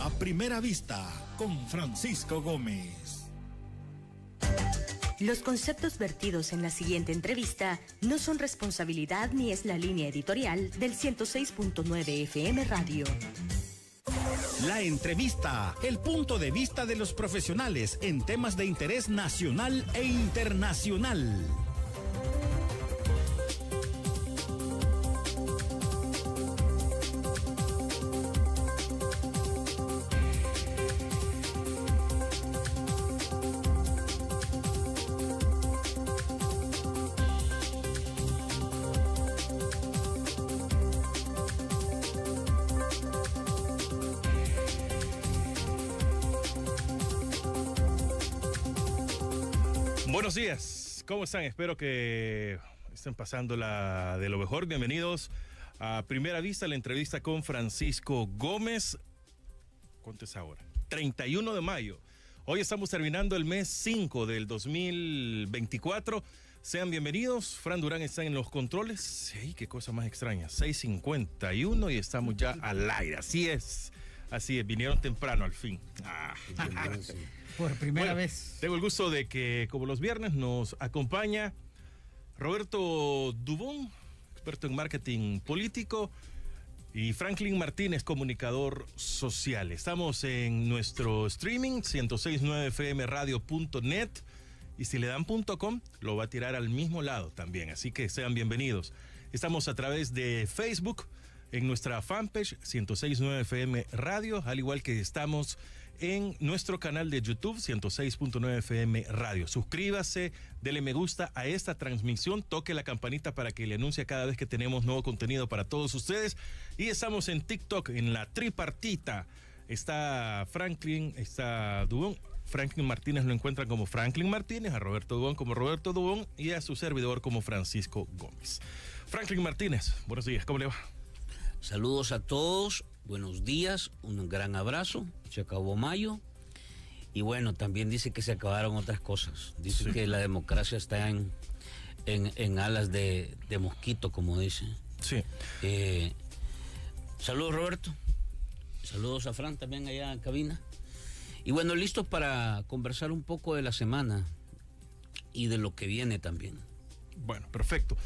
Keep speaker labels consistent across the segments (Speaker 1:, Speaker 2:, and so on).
Speaker 1: A Primera Vista, con Francisco Gómez.
Speaker 2: Los conceptos vertidos en la siguiente entrevista no son responsabilidad ni es la línea editorial del 106.9 FM Radio.
Speaker 1: La entrevista, el punto de vista de los profesionales en temas de interés nacional e internacional.
Speaker 3: Buenos días, ¿cómo están? Espero que estén pasándola de lo mejor. Bienvenidos a Primera Vista, la entrevista con Francisco Gómez. ¿Cuánto es ahora? 31 de mayo. Hoy estamos terminando el mes 5 del 2024. Sean bienvenidos. Fran Durán está en los controles. Sí, qué cosa más extraña. 6:51 y estamos ya al aire. Así es, vinieron temprano al fin.
Speaker 4: Por primera vez.
Speaker 3: Tengo el gusto de que, como los viernes, nos acompaña Roberto Dubón, experto en marketing político, y Franklin Martínez, comunicador social. Estamos en nuestro streaming, 1069fmradio.net, y si le dan .com, lo va a tirar al mismo lado también, así que sean bienvenidos. Estamos a través de Facebook, en nuestra fanpage 1069 FM Radio, al igual que estamos en nuestro canal de YouTube 106.9 FM Radio. Suscríbase, dele me gusta a esta transmisión, toque la campanita para que le anuncie cada vez que tenemos nuevo contenido para todos ustedes. Y estamos en TikTok, en la tripartita. Está Franklin, está Dubón. Franklin Martínez lo encuentran como Franklin Martínez, a Roberto Dubón como Roberto Dubón y a su servidor como Francisco Gómez. Franklin Martínez, buenos días, ¿cómo le va?
Speaker 5: Saludos a todos, buenos días, un gran abrazo, se acabó mayo y bueno, también dice que se acabaron otras cosas, dice sí, que la democracia está en alas de mosquito, como dicen.
Speaker 3: Sí.
Speaker 5: Saludos Roberto, saludos a Fran también allá en cabina y bueno, listos para conversar un poco de la semana y de lo que viene también.
Speaker 3: Bueno, perfecto.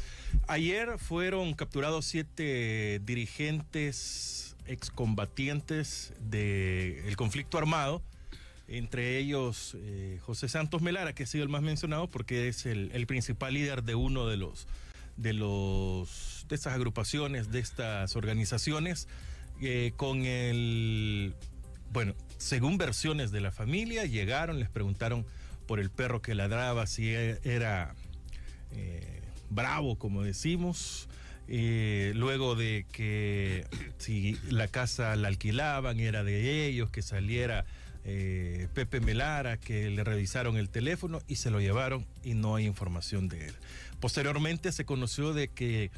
Speaker 3: Ayer fueron capturados 7 dirigentes excombatientes del conflicto armado, entre ellos José Santos Melara, que ha sido el más mencionado porque es el principal líder de uno de estas agrupaciones, de estas organizaciones, según versiones de la familia, llegaron, les preguntaron por el perro que ladraba, si era bravo, como decimos, luego de que si la casa la alquilaban era de ellos, que saliera Pepe Melara, que le revisaron el teléfono y se lo llevaron y no hay información de él. Posteriormente se conoció de que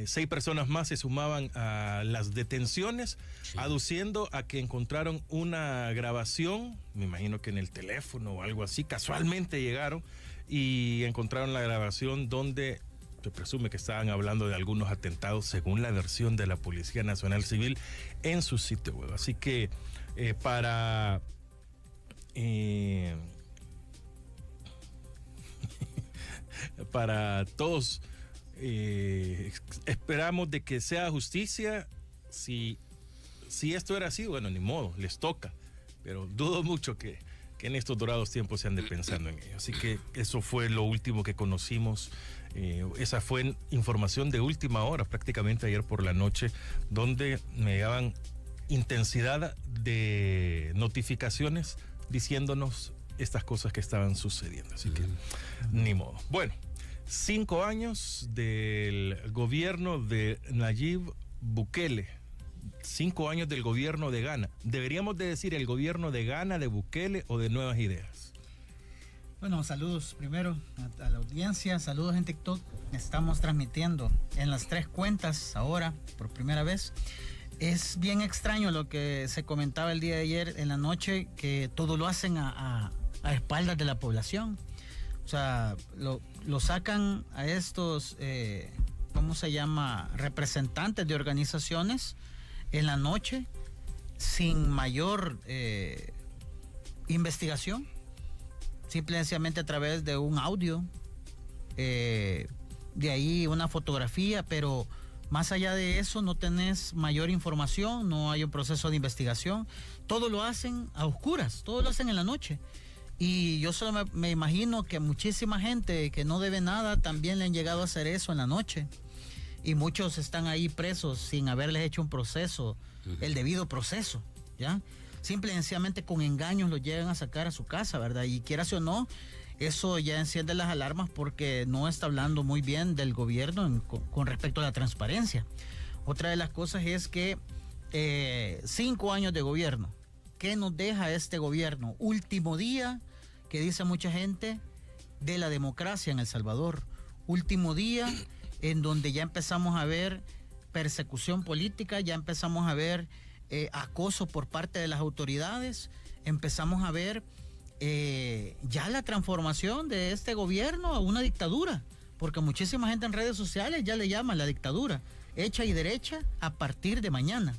Speaker 3: 6 personas más se sumaban a las detenciones, sí, aduciendo a que encontraron una grabación, me imagino que en el teléfono o algo así, casualmente llegaron y encontraron la grabación donde se presume que estaban hablando de algunos atentados, según la versión de la Policía Nacional Civil en su sitio web. Así que para todos, esperamos de que sea justicia. Si esto era así, bueno, ni modo, les toca, pero dudo mucho que en estos dorados tiempos se ande pensando en ello. Así que eso fue lo último que conocimos. Esa fue información de última hora, prácticamente ayer por la noche, donde me llegaban intensidad de notificaciones diciéndonos estas cosas que estaban sucediendo. Así que ni modo. Bueno, 5 años del gobierno de Nayib Bukele. 5 años del gobierno de Ghana. ¿Deberíamos de decir el gobierno de Ghana, de Bukele o de Nuevas Ideas?
Speaker 4: Bueno, saludos primero a la audiencia, saludos en TikTok. Estamos transmitiendo en las 3 cuentas ahora, por primera vez. Es bien extraño lo que se comentaba el día de ayer en la noche, que todo lo hacen a espaldas de la población. O sea, lo sacan a estos, ¿cómo se llama? Representantes de organizaciones en la noche, sin mayor investigación, simplemente a través de un audio, de ahí una fotografía, pero más allá de eso no tenés mayor información, no hay un proceso de investigación, todo lo hacen a oscuras, todo lo hacen en la noche. Y yo solo me imagino que muchísima gente que no debe nada también le han llegado a hacer eso en la noche. Y muchos están ahí presos sin haberles hecho un proceso, el debido proceso, ¿ya? Simple y sencillamente con engaños los llegan a sacar a su casa, ¿verdad? Y quieras o no, eso ya enciende las alarmas porque no está hablando muy bien del gobierno con respecto a la transparencia. Otra de las cosas es que 5 años de gobierno, ¿qué nos deja este gobierno? Último día, que dice mucha gente, de la democracia en El Salvador. Último día en donde ya empezamos a ver persecución política, ya empezamos a ver acoso por parte de las autoridades, empezamos a ver ya la transformación de este gobierno a una dictadura, porque muchísima gente en redes sociales ya le llama la dictadura, hecha y derecha a partir de mañana.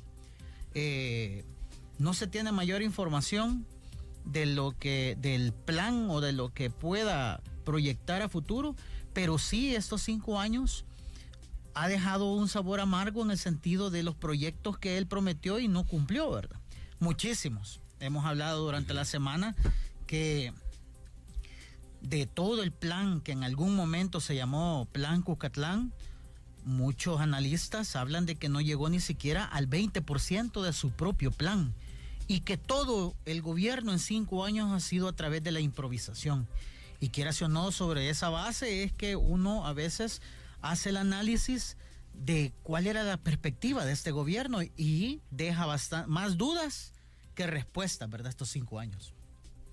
Speaker 4: No se tiene mayor información de del plan o de lo que pueda proyectar a futuro, pero sí estos 5 años ha dejado un sabor amargo en el sentido de los proyectos que él prometió y no cumplió, ¿verdad? Muchísimos. Hemos hablado durante la semana que de todo el plan que en algún momento se llamó Plan Cucatlán, muchos analistas hablan de que no llegó ni siquiera al 20% de su propio plan y que todo el gobierno en 5 años ha sido a través de la improvisación. Y quieras o no, sobre esa base es que uno a veces hace el análisis de cuál era la perspectiva de este gobierno y deja más dudas que respuestas, ¿verdad? Estos 5 años.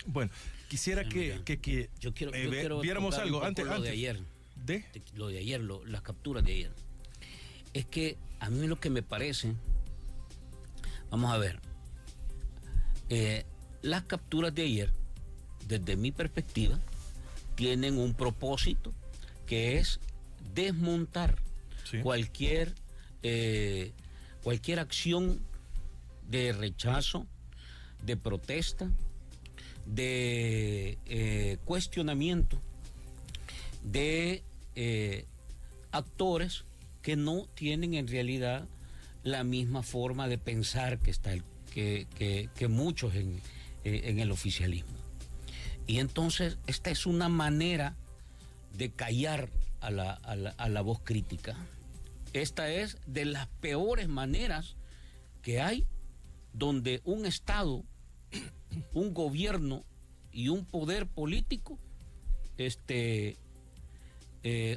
Speaker 3: Bueno, quisiera que
Speaker 5: yo quiero
Speaker 3: viéramos algo antes
Speaker 5: de ayer. Lo de ayer, las capturas de ayer. Es que a mí lo que me parece, vamos a ver, las capturas de ayer, desde mi perspectiva, tienen un propósito que es desmontar cualquier acción de rechazo, de protesta, de cuestionamiento de actores que no tienen en realidad la misma forma de pensar que muchos en el oficialismo. Y entonces esta es una manera de callar a la voz crítica. Esta es de las peores maneras que hay, donde un Estado, un gobierno y un poder político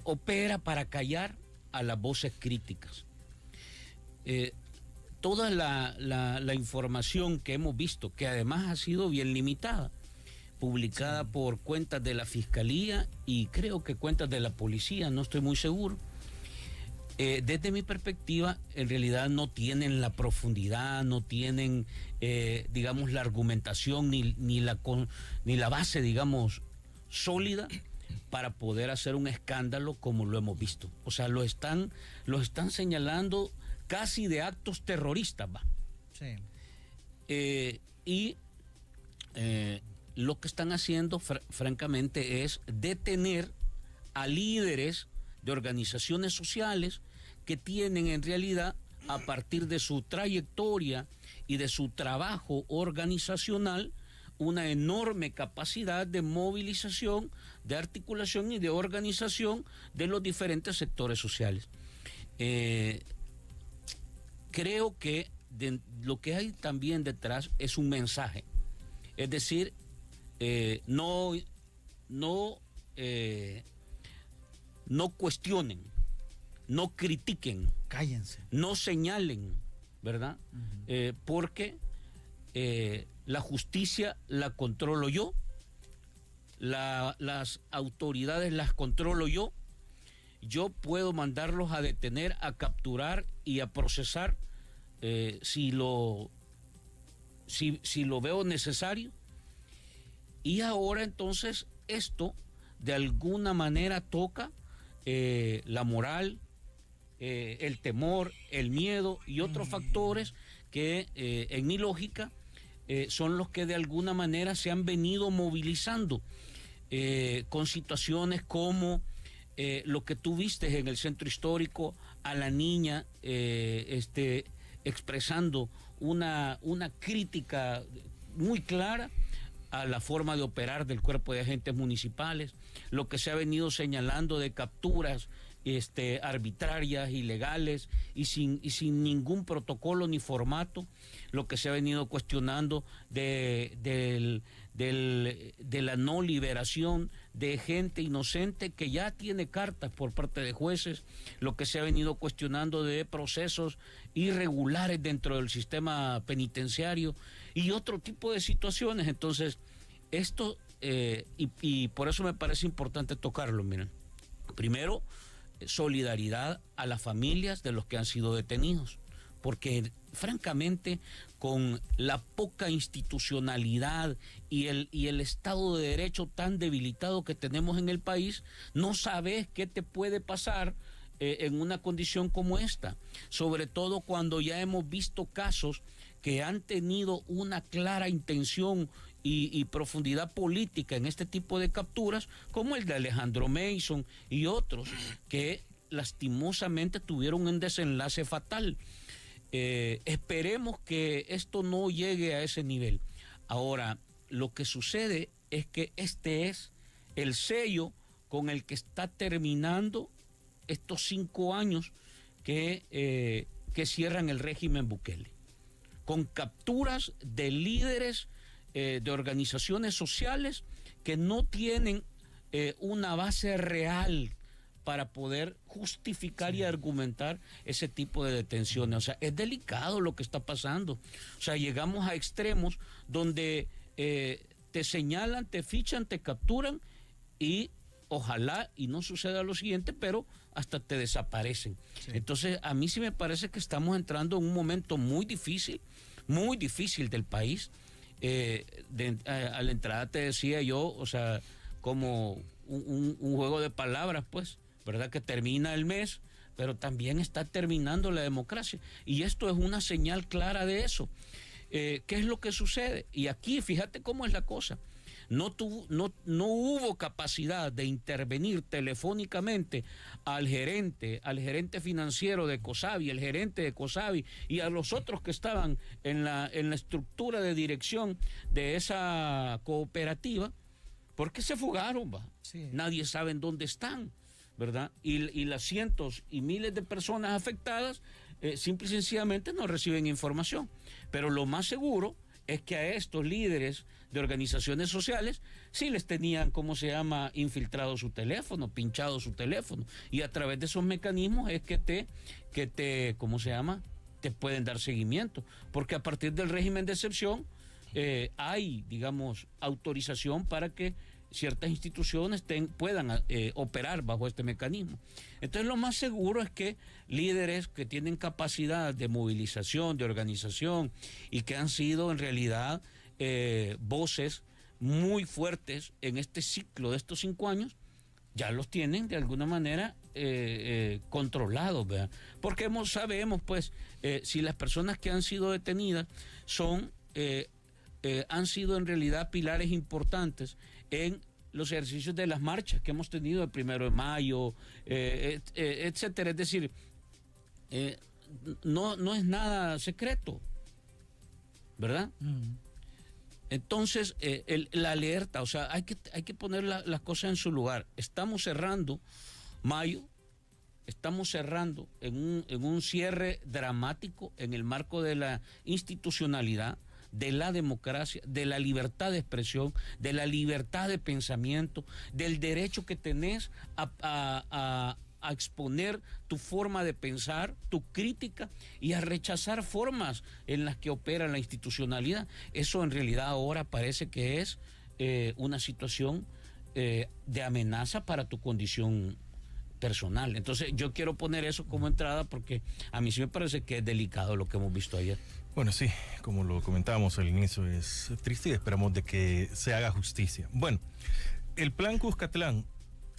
Speaker 5: opera para callar a las voces críticas. Toda la información que hemos visto, que además ha sido bien limitada, publicada por cuentas de la Fiscalía y creo que cuentas de la Policía, no estoy muy seguro, desde mi perspectiva, en realidad no tienen la profundidad, no tienen, digamos, la argumentación ni la base, digamos, sólida para poder hacer un escándalo como lo hemos visto. O sea, los están señalando casi de actos terroristas, ¿va?
Speaker 4: Sí.
Speaker 5: Lo que están haciendo, francamente, es detener a líderes de organizaciones sociales que tienen en realidad, a partir de su trayectoria y de su trabajo organizacional, una enorme capacidad de movilización, de articulación y de organización de los diferentes sectores sociales. Creo que lo que hay también detrás es un mensaje, es decir, no cuestionen, no critiquen,
Speaker 4: cállense,
Speaker 5: no señalen, ¿verdad? Porque la justicia la controlo yo, las autoridades las controlo yo puedo mandarlos a detener, a capturar y a procesar si lo veo necesario. Y ahora entonces esto de alguna manera toca la moral, el temor, el miedo y otros factores que en mi lógica son los que de alguna manera se han venido movilizando con situaciones como lo que tú viste en el centro histórico, a la niña expresando una crítica muy clara a la forma de operar del cuerpo de agentes municipales, lo que se ha venido señalando de capturas arbitrarias, ilegales y sin ningún protocolo ni formato, lo que se ha venido cuestionando de la no liberación de gente inocente que ya tiene cartas por parte de jueces, lo que se ha venido cuestionando de procesos irregulares dentro del sistema penitenciario y otro tipo de situaciones. Entonces, esto, y por eso me parece importante tocarlo, miren. Primero, solidaridad a las familias de los que han sido detenidos, porque francamente con la poca institucionalidad y el Estado de Derecho tan debilitado que tenemos en el país, no sabes qué te puede pasar en una condición como esta, sobre todo cuando ya hemos visto casos que han tenido una clara intención y profundidad política en este tipo de capturas, como el de Alejandro Mason y otros, que lastimosamente tuvieron un desenlace fatal. Esperemos que esto no llegue a ese nivel. Ahora, lo que sucede es que este es el sello con el que está terminando estos 5 años que cierran el régimen Bukele, con capturas de líderes de organizaciones sociales que no tienen una base real para poder justificar y argumentar ese tipo de detenciones. O sea, es delicado lo que está pasando. O sea, llegamos a extremos donde te señalan, te fichan, te capturan y ojalá y no suceda lo siguiente, pero hasta te desaparecen. Sí. Entonces, a mí sí me parece que estamos entrando en un momento muy difícil del país. A la entrada te decía yo, o sea, como un juego de palabras, pues, ¿verdad? Que termina el mes, pero también está terminando la democracia. Y esto es una señal clara de eso. ¿Qué es lo que sucede? Y aquí, fíjate cómo es la cosa. No hubo capacidad de intervenir telefónicamente al gerente financiero de COSABI, el gerente de COSABI y a los otros que estaban en la estructura de dirección de esa cooperativa, porque se fugaron, ¿va? Sí. Nadie sabe en dónde están, ¿verdad? Y las cientos y miles de personas afectadas simple y sencillamente no reciben información. Pero lo más seguro es que a estos líderes de organizaciones sociales sí les tenían, infiltrado su teléfono, pinchado su teléfono, y a través de esos mecanismos es que te pueden dar seguimiento, porque a partir del régimen de excepción hay, digamos, autorización para que ciertas instituciones puedan operar bajo este mecanismo. Entonces, lo más seguro es que líderes que tienen capacidad de movilización, de organización y que han sido en realidad voces muy fuertes en este ciclo de estos 5 años, ya los tienen de alguna manera controlados, ¿verdad? Porque sabemos, pues, si las personas que han sido detenidas han sido en realidad pilares importantes en los ejercicios de las marchas que hemos tenido el 1 de mayo, etcétera. Es decir, no es nada secreto, ¿verdad? Entonces, la alerta, o sea, hay que poner las cosas en su lugar. Estamos cerrando mayo, estamos cerrando en un cierre dramático en el marco de la institucionalidad, de la democracia, de la libertad de expresión, de la libertad de pensamiento, del derecho que tenés a exponer tu forma de pensar, tu crítica y a rechazar formas en las que opera la institucionalidad. Eso en realidad ahora parece que es una situación de amenaza para tu condición personal. Entonces yo quiero poner eso como entrada porque a mí sí me parece que es delicado lo que hemos visto ayer.
Speaker 3: Bueno, sí, como lo comentábamos al inicio, es triste y esperamos de que se haga justicia. Bueno, el plan Cuscatlán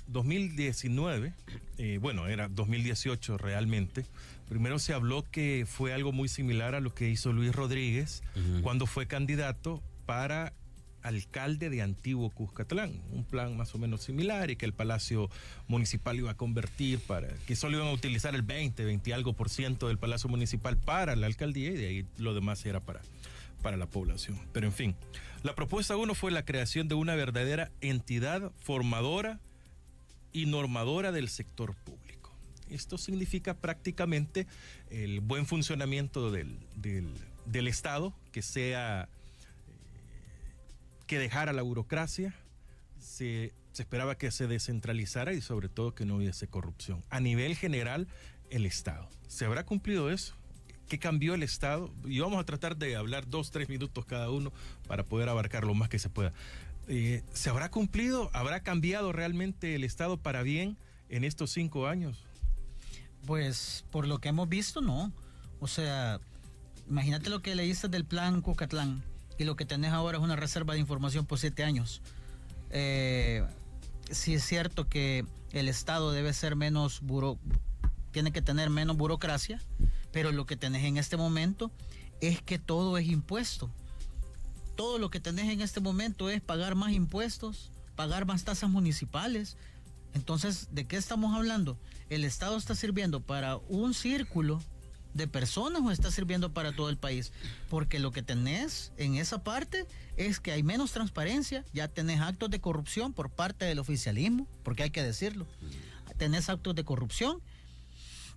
Speaker 3: 2019, era 2018 realmente, primero se habló que fue algo muy similar a lo que hizo Luis Rodríguez cuando fue candidato para alcalde de Antiguo Cuscatlán, un plan más o menos similar, y que el Palacio Municipal iba a convertir que solo iban a utilizar el 20 y algo por ciento del Palacio Municipal para la alcaldía, y de ahí lo demás era para la población. Pero en fin, la propuesta 1 fue la creación de una verdadera entidad formadora y normadora del sector público. Esto significa prácticamente el buen funcionamiento del Estado, que dejara la burocracia, se esperaba que se descentralizara y sobre todo que no hubiese corrupción. A nivel general, el Estado. ¿Se habrá cumplido eso? ¿Qué cambió el Estado? Y vamos a tratar de hablar 2-3 minutos cada uno para poder abarcar lo más que se pueda. ¿Se habrá cumplido? ¿Habrá cambiado realmente el Estado para bien en estos 5 años?
Speaker 4: Pues por lo que hemos visto, no. O sea, imagínate lo que leíste del plan Cuscatlán y lo que tenés ahora es una reserva de información por 7 años. Sí es cierto que el Estado debe ser tiene que tener menos burocracia, pero lo que tenés en este momento es que todo es impuesto. Todo lo que tenés en este momento es pagar más impuestos, pagar más tasas municipales. Entonces, ¿de qué estamos hablando? ¿El Estado está sirviendo para un círculo de personas o está sirviendo para todo el país? Porque lo que tenés en esa parte es que hay menos transparencia, ya tenés actos de corrupción por parte del oficialismo, porque hay que decirlo. Tenés actos de corrupción,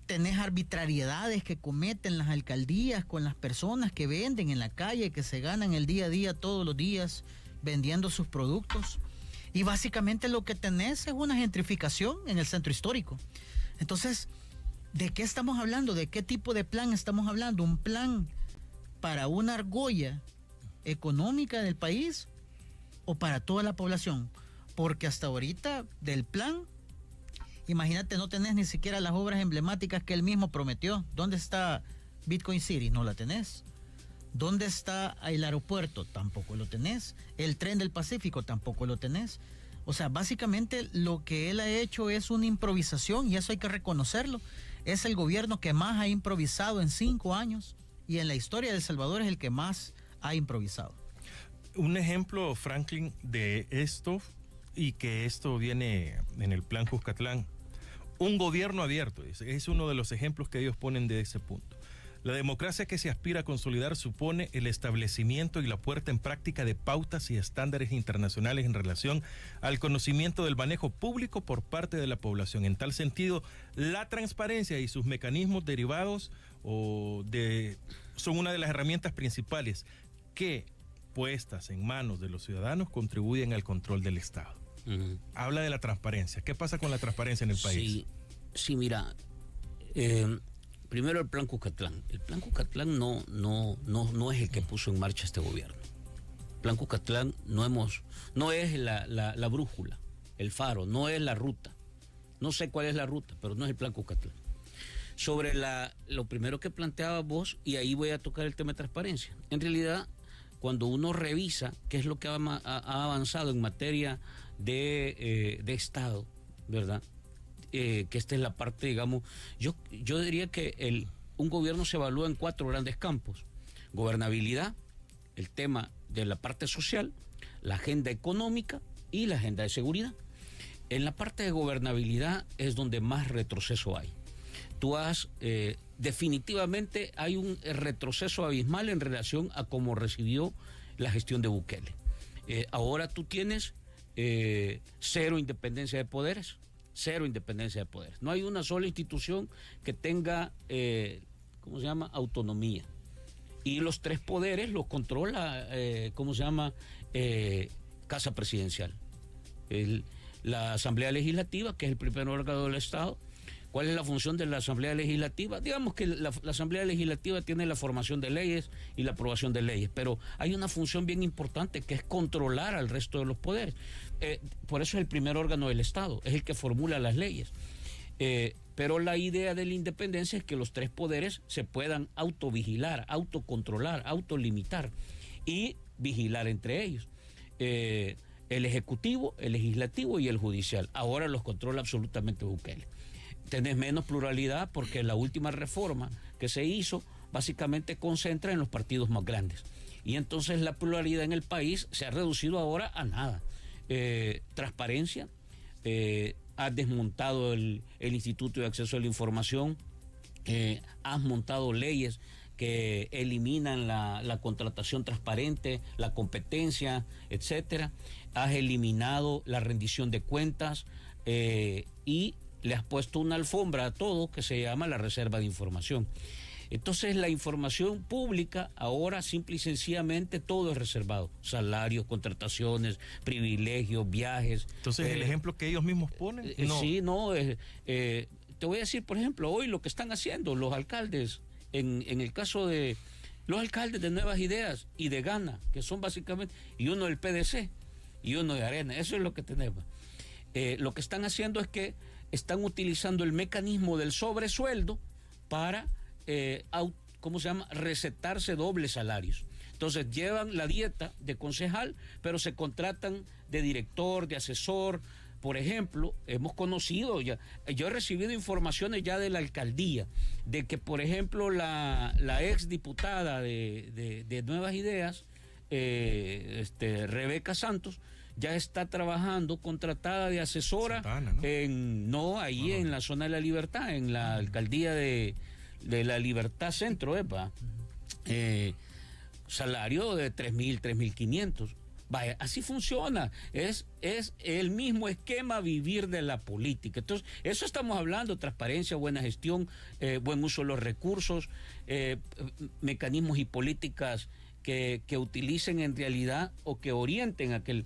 Speaker 4: tenés arbitrariedades que cometen las alcaldías con las personas que venden en la calle, que se ganan el día a día todos los días vendiendo sus productos. Y básicamente lo que tenés es una gentrificación en el centro histórico. Entonces, ¿de qué estamos hablando? ¿De qué tipo de plan estamos hablando? ¿Un plan para una argolla económica del país o para toda la población? Porque hasta ahorita del plan, imagínate, no tenés ni siquiera las obras emblemáticas que él mismo prometió. ¿Dónde está Bitcoin City? No la tenés. ¿Dónde está el aeropuerto? Tampoco lo tenés. El tren del Pacífico tampoco lo tenés. O sea, básicamente lo que él ha hecho es una improvisación y eso hay que reconocerlo. Es el gobierno que más ha improvisado en 5 años y en la historia de El Salvador es el que más ha improvisado.
Speaker 3: Un ejemplo, Franklin, de esto y que esto viene en el plan Cuscatlán. Un gobierno abierto, es uno de los ejemplos que ellos ponen de ese punto. La democracia que se aspira a consolidar supone el establecimiento y la puesta en práctica de pautas y estándares internacionales en relación al conocimiento del manejo público por parte de la población. En tal sentido, la transparencia y sus mecanismos derivados son una de las herramientas principales que, puestas en manos de los ciudadanos, contribuyen al control del Estado. Habla de la transparencia. ¿Qué pasa con la transparencia en el país?
Speaker 5: Sí, mira, primero el plan Cuscatlán. El plan Cuscatlán no es el que puso en marcha este gobierno. El plan Cuscatlán no es la brújula, el faro, no es la ruta. No sé cuál es la ruta, pero no es el plan Cuscatlán. Sobre lo primero que planteaba vos, y ahí voy a tocar el tema de transparencia. En realidad, cuando uno revisa qué es lo que ha avanzado en materia de Estado, ¿verdad? Que esta es la parte, digamos, yo diría que un gobierno se evalúa en 4 grandes campos: gobernabilidad, el tema de la parte social, la agenda económica y la agenda de seguridad. En la parte de gobernabilidad es donde más retroceso hay. Definitivamente hay un retroceso abismal en relación a cómo recibió la gestión de Bukele. Ahora tú tienes cero independencia de poderes. No hay una sola institución que tenga, autonomía. Y los 3 poderes los controla, Casa Presidencial. La Asamblea Legislativa, que es el primer órgano del Estado. ¿Cuál es la función de la Asamblea Legislativa? Digamos que la Asamblea Legislativa tiene la formación de leyes y la aprobación de leyes, pero hay una función bien importante que es controlar al resto de los poderes. Por eso es el primer órgano del Estado, es el que formula las leyes. Pero la idea de la independencia es que los 3 poderes se puedan autovigilar, autocontrolar, autolimitar y vigilar entre ellos. el Ejecutivo, el Legislativo y el Judicial. Ahora los controla absolutamente Bukele. Tenés menos pluralidad porque la última reforma que se hizo básicamente concentra en los partidos más grandes. Y entonces la pluralidad en el país se ha reducido ahora a nada. Transparencia, has desmontado el Instituto de Acceso a la Información, has montado leyes que eliminan la contratación transparente, la competencia, etcétera. Has eliminado la rendición de cuentas y le has puesto una alfombra a todo que se llama la reserva de información. Entonces la información pública ahora simple y sencillamente todo es reservado. Salarios, contrataciones, privilegios, viajes.
Speaker 3: Entonces el ejemplo que ellos mismos ponen.
Speaker 5: Sí, te voy a decir, por ejemplo, hoy lo que están haciendo los alcaldes, en el caso de los alcaldes de Nuevas Ideas y de Gana, que son básicamente, y uno del PDC y uno de Arena, eso es lo que tenemos. Lo que están haciendo es que están utilizando el mecanismo del sobresueldo para recetarse dobles salarios. Entonces llevan la dieta de concejal, pero se contratan de director, de asesor. Por ejemplo, hemos conocido yo he recibido informaciones ya de la alcaldía, de que, por ejemplo, la ex diputada de Nuevas Ideas, Rebeca Santos, ya está trabajando contratada de asesora
Speaker 3: Santana, ¿no?
Speaker 5: En la zona de La Libertad, en la alcaldía de La Libertad Centro, salario de 3.000, 3.500. Vaya, así funciona, es el mismo esquema vivir de la política. Entonces, eso estamos hablando: transparencia, buena gestión, buen uso de los recursos, mecanismos y políticas que utilicen en realidad o que orienten a que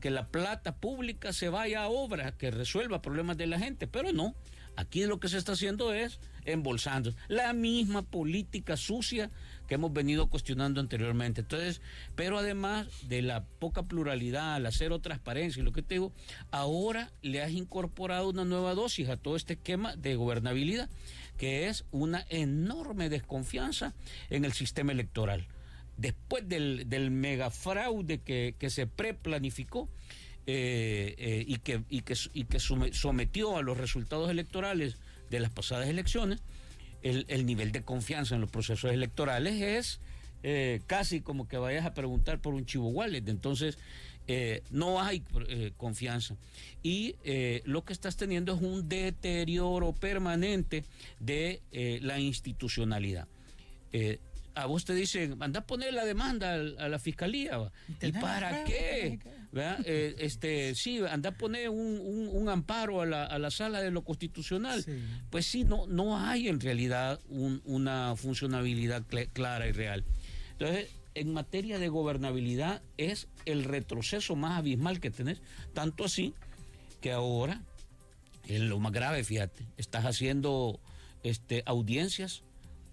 Speaker 5: la plata pública se vaya a obra, que resuelva problemas de la gente, pero no. Aquí lo que se está haciendo es embolsando la misma política sucia que hemos venido cuestionando anteriormente. Entonces, pero además de la poca pluralidad, la cero transparencia y lo que te digo, ahora le has incorporado una nueva dosis a todo este esquema de gobernabilidad, que es una enorme desconfianza en el sistema electoral. Después del megafraude que se preplanificó, y que sometió a los resultados electorales de las pasadas elecciones, el nivel de confianza en los procesos electorales es casi como que vayas a preguntar por un chivo wallet. Entonces no hay confianza, y lo que estás teniendo es un deterioro permanente de la institucionalidad. A vos te dicen, anda a poner la demanda a la fiscalía. ¿Y para qué? Sí, anda a poner un amparo a la sala de lo constitucional. Sí. Pues sí, no hay en realidad una funcionabilidad clara y real. Entonces, en materia de gobernabilidad es el retroceso más abismal que tenés, tanto así que ahora, en lo más grave, fíjate, estás haciendo audiencias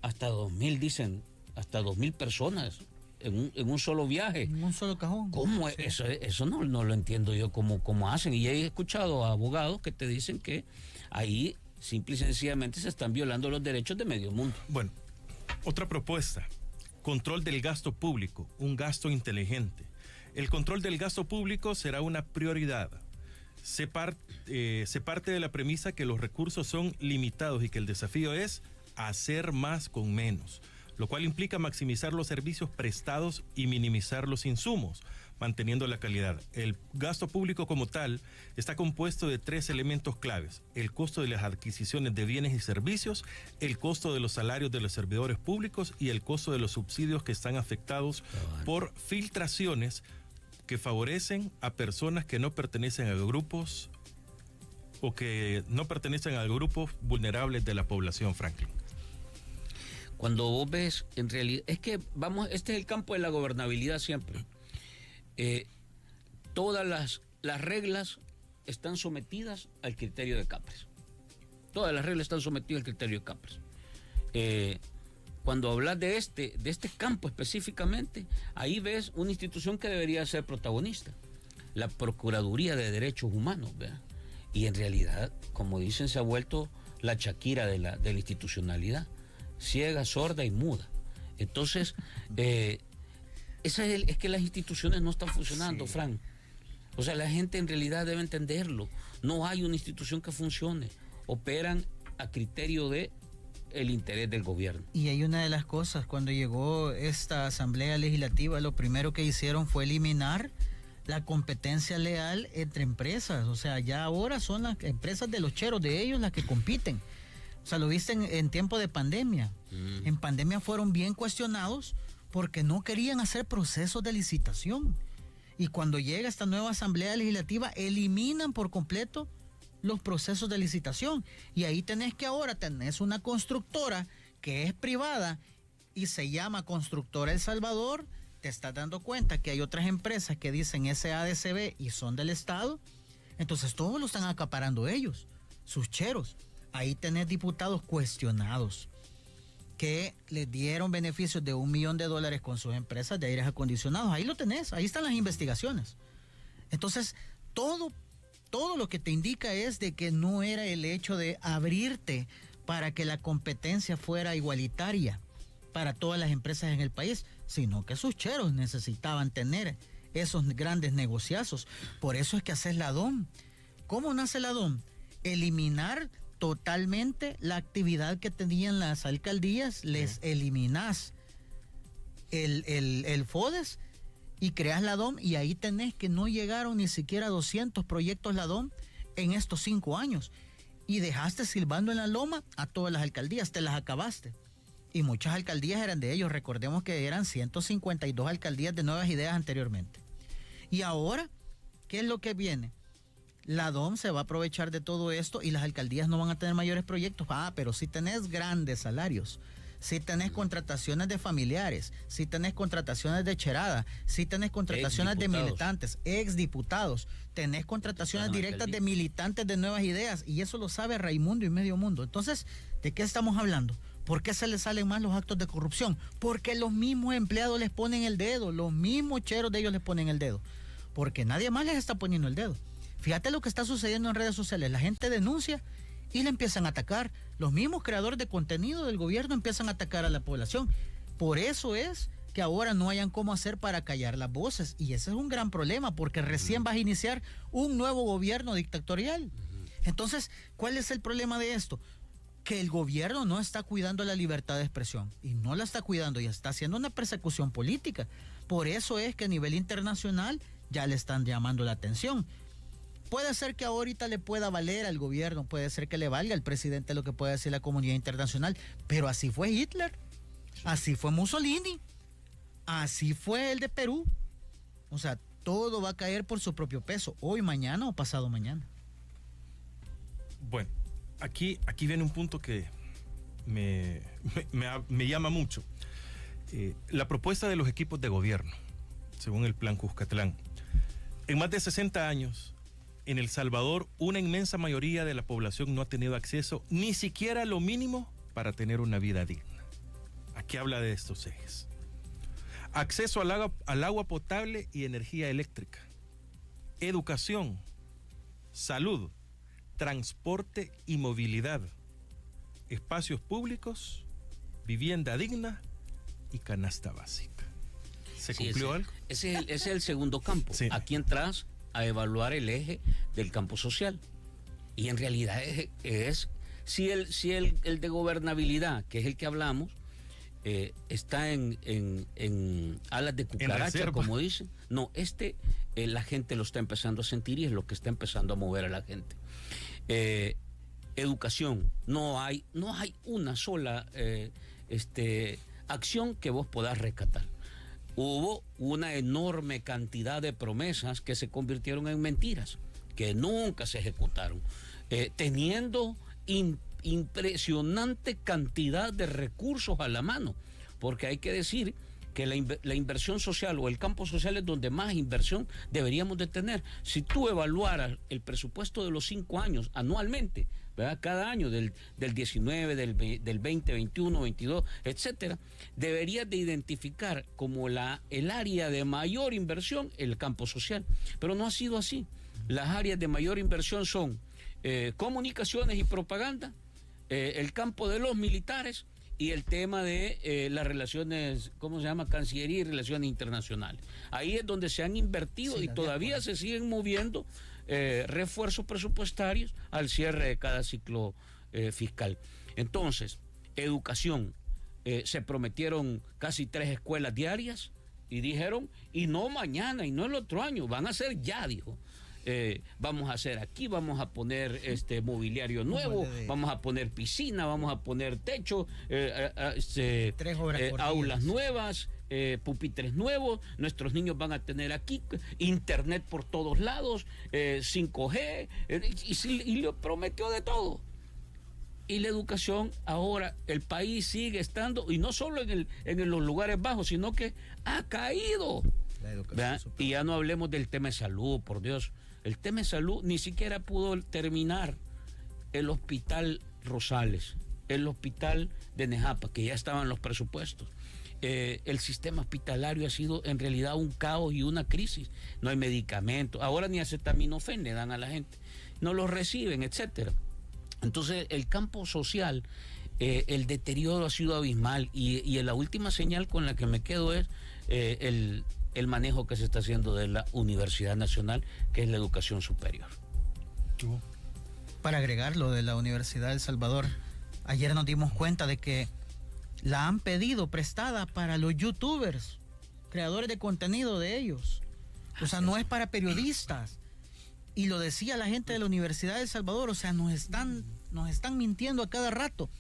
Speaker 5: hasta 2.000, dicen, hasta 2.000 personas en un solo viaje.
Speaker 4: En un solo cajón.
Speaker 5: ¿Cómo? Sí. Eso no lo entiendo yo cómo hacen. Y he escuchado a abogados que te dicen que ahí simple y sencillamente se están violando los derechos de medio mundo.
Speaker 3: Bueno, otra propuesta: control del gasto público, un gasto inteligente. El control del gasto público será una prioridad. Se parte de la premisa que los recursos son limitados y que el desafío es hacer más con menos, lo cual implica maximizar los servicios prestados y minimizar los insumos, manteniendo la calidad. El gasto público como tal está compuesto de 3 elementos claves: el costo de las adquisiciones de bienes y servicios, el costo de los salarios de los servidores públicos y el costo de los subsidios que están afectados por filtraciones que favorecen a personas que no pertenecen a grupos o que no pertenecen a grupos vulnerables de la población, Franklin.
Speaker 5: Cuando vos ves, en realidad, es que este es el campo de la gobernabilidad siempre. Todas las reglas están sometidas al criterio de Capres. Todas las reglas están sometidas al criterio de Capres. Cuando hablas de este campo específicamente, ahí ves una institución que debería ser protagonista, la Procuraduría de Derechos Humanos, ¿verdad? Y en realidad, como dicen, se ha vuelto la Shakira de la institucionalidad, ciega, sorda y muda. Entonces, es que las instituciones no están funcionando, sí. Frank. O sea, la gente en realidad debe entenderlo. No hay una institución que funcione. Operan a criterio de el interés del gobierno.
Speaker 4: Y hay una de las cosas, cuando llegó esta Asamblea Legislativa, lo primero que hicieron fue eliminar la competencia leal entre empresas. O sea, ya ahora son las empresas de los cheros de ellos las que compiten. O sea, lo viste en tiempo de pandemia. En pandemia fueron bien cuestionados porque no querían hacer procesos de licitación. Y cuando llega esta nueva Asamblea Legislativa, eliminan por completo los procesos de licitación. Y ahí ahora tenés una constructora que es privada y se llama Constructora El Salvador. Te estás dando cuenta que hay otras empresas que dicen SADCB y son del Estado. Entonces todos lo están acaparando ellos, sus cheros. Ahí tenés diputados cuestionados que les dieron beneficios de $1 millón con sus empresas de aires acondicionados. Ahí lo tenés, ahí están las investigaciones. Entonces, todo lo que te indica es de que no era el hecho de abrirte para que la competencia fuera igualitaria para todas las empresas en el país, sino que sus cheros necesitaban tener esos grandes negociazos. Por eso es que haces la DOM. ¿Cómo nace la DOM? Eliminar totalmente la actividad que tenían las alcaldías, les eliminás el FODES y creas la DOM, y ahí tenés que no llegaron ni siquiera a 200 proyectos la DOM en estos 5 años, y dejaste silbando en la loma a todas las alcaldías, te las acabaste. Y muchas alcaldías eran de ellos, recordemos que eran 152 alcaldías de Nuevas Ideas anteriormente. Y ahora, ¿qué es lo que viene? La DOM se va a aprovechar de todo esto y las alcaldías no van a tener mayores proyectos. Pero si tenés grandes salarios, si tenés contrataciones de familiares, si tenés contrataciones de cherada, si tenés contrataciones de militantes, exdiputados, tenés contrataciones directas de militantes de Nuevas Ideas, y eso lo sabe Raimundo y medio mundo. Entonces, ¿de qué estamos hablando? ¿Por qué se les salen más los actos de corrupción? Porque los mismos empleados les ponen el dedo, los mismos cheros de ellos les ponen el dedo, porque nadie más les está poniendo el dedo. Fíjate lo que está sucediendo en redes sociales. La gente denuncia y le empiezan a atacar. Los mismos creadores de contenido del gobierno empiezan a atacar a la población. Por eso es que ahora no hayan cómo hacer para callar las voces. Y ese es un gran problema, porque recién vas a iniciar un nuevo gobierno dictatorial. Entonces, ¿cuál es el problema de esto? Que el gobierno no está cuidando la libertad de expresión. Y no la está cuidando, y está haciendo una persecución política. Por eso es que a nivel internacional ya le están llamando la atención. Puede ser que ahorita le pueda valer al gobierno, puede ser que le valga al presidente lo que pueda decir la comunidad internacional, pero así fue Hitler, así fue Mussolini, así fue el de Perú. O sea, todo va a caer por su propio peso, hoy, mañana o pasado mañana.
Speaker 3: Bueno, aquí viene un punto que me llama mucho. La propuesta de los equipos de gobierno, según el Plan Cuscatlán. En más de 60 años, en El Salvador, una inmensa mayoría de la población no ha tenido acceso ni siquiera a lo mínimo para tener una vida digna. Aquí habla de estos ejes: acceso al agua potable y energía eléctrica, educación, salud, transporte y movilidad, espacios públicos, vivienda digna y canasta básica. ¿Se cumplió algo?
Speaker 5: Ese es el segundo campo.
Speaker 3: Sí.
Speaker 5: Aquí entras a evaluar el eje del campo social. Y en realidad si el de gobernabilidad, que es el que hablamos, está en alas de cucaracha, como dicen. No, la gente lo está empezando a sentir y es lo que está empezando a mover a la gente. Educación, no hay una sola acción que vos podás rescatar. Hubo una enorme cantidad de promesas que se convirtieron en mentiras, que nunca se ejecutaron, teniendo impresionante cantidad de recursos a la mano, porque hay que decir que la inversión social o el campo social es donde más inversión deberíamos de tener. Si tú evaluaras el presupuesto de los 5 años anualmente, ¿verdad? Cada año del 19, del 20, 21, 22, etcétera, deberías de identificar como el área de mayor inversión el campo social, pero no ha sido así. Las áreas de mayor inversión son comunicaciones y propaganda, el campo de los militares y el tema de las relaciones, ¿cómo se llama? Cancillería y relaciones internacionales. Ahí es donde se han invertido y todavía se siguen moviendo refuerzos presupuestarios al cierre de cada ciclo fiscal. Entonces, educación, se prometieron casi 3 escuelas diarias y dijeron, y no mañana y no el otro año, van a ser ya, dijo. Vamos a hacer aquí, vamos a poner mobiliario nuevo, vamos a poner piscina, vamos a poner techo, aulas nuevas, pupitres nuevos, nuestros niños van a tener aquí internet por todos lados, 5G, y le prometió de todo. Y la educación ahora, el país sigue estando, y no solo en los lugares bajos, sino que ha caído. La educación, y ya no hablemos del tema de salud, por Dios. El tema de salud ni siquiera pudo terminar el hospital Rosales, el hospital de Nejapa, que ya estaban los presupuestos. El sistema hospitalario ha sido en realidad un caos y una crisis. No hay medicamentos, ahora ni acetaminofén le dan a la gente, no los reciben, etcétera. Entonces el campo social, el deterioro ha sido abismal, y la última señal con la que me quedo es el manejo que se está haciendo de la Universidad Nacional, que es la educación superior.
Speaker 4: Para agregar lo de la Universidad de El Salvador, ayer nos dimos cuenta de que la han pedido prestada para los youtubers, creadores de contenido de ellos. O sea, no es para periodistas. Y lo decía la gente de la Universidad de El Salvador, o sea, nos están mintiendo a cada rato.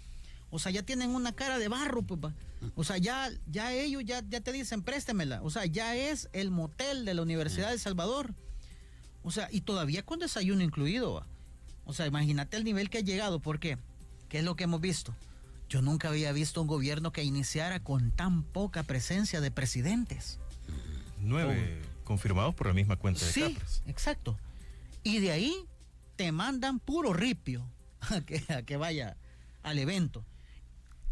Speaker 4: O sea, ya tienen una cara de barro, papá. O sea, ya ellos ya te dicen, préstemela. O sea, ya es el motel de la Universidad de El Salvador. O sea, y todavía con desayuno incluido, ¿va? O sea, imagínate el nivel que ha llegado. ¿Por qué? ¿Qué es lo que hemos visto? Yo nunca había visto un gobierno que iniciara con tan poca presencia de presidentes.
Speaker 3: 9 confirmados por la misma cuenta de Capres.
Speaker 4: Sí, exacto. Y de ahí te mandan puro ripio a que vaya al evento.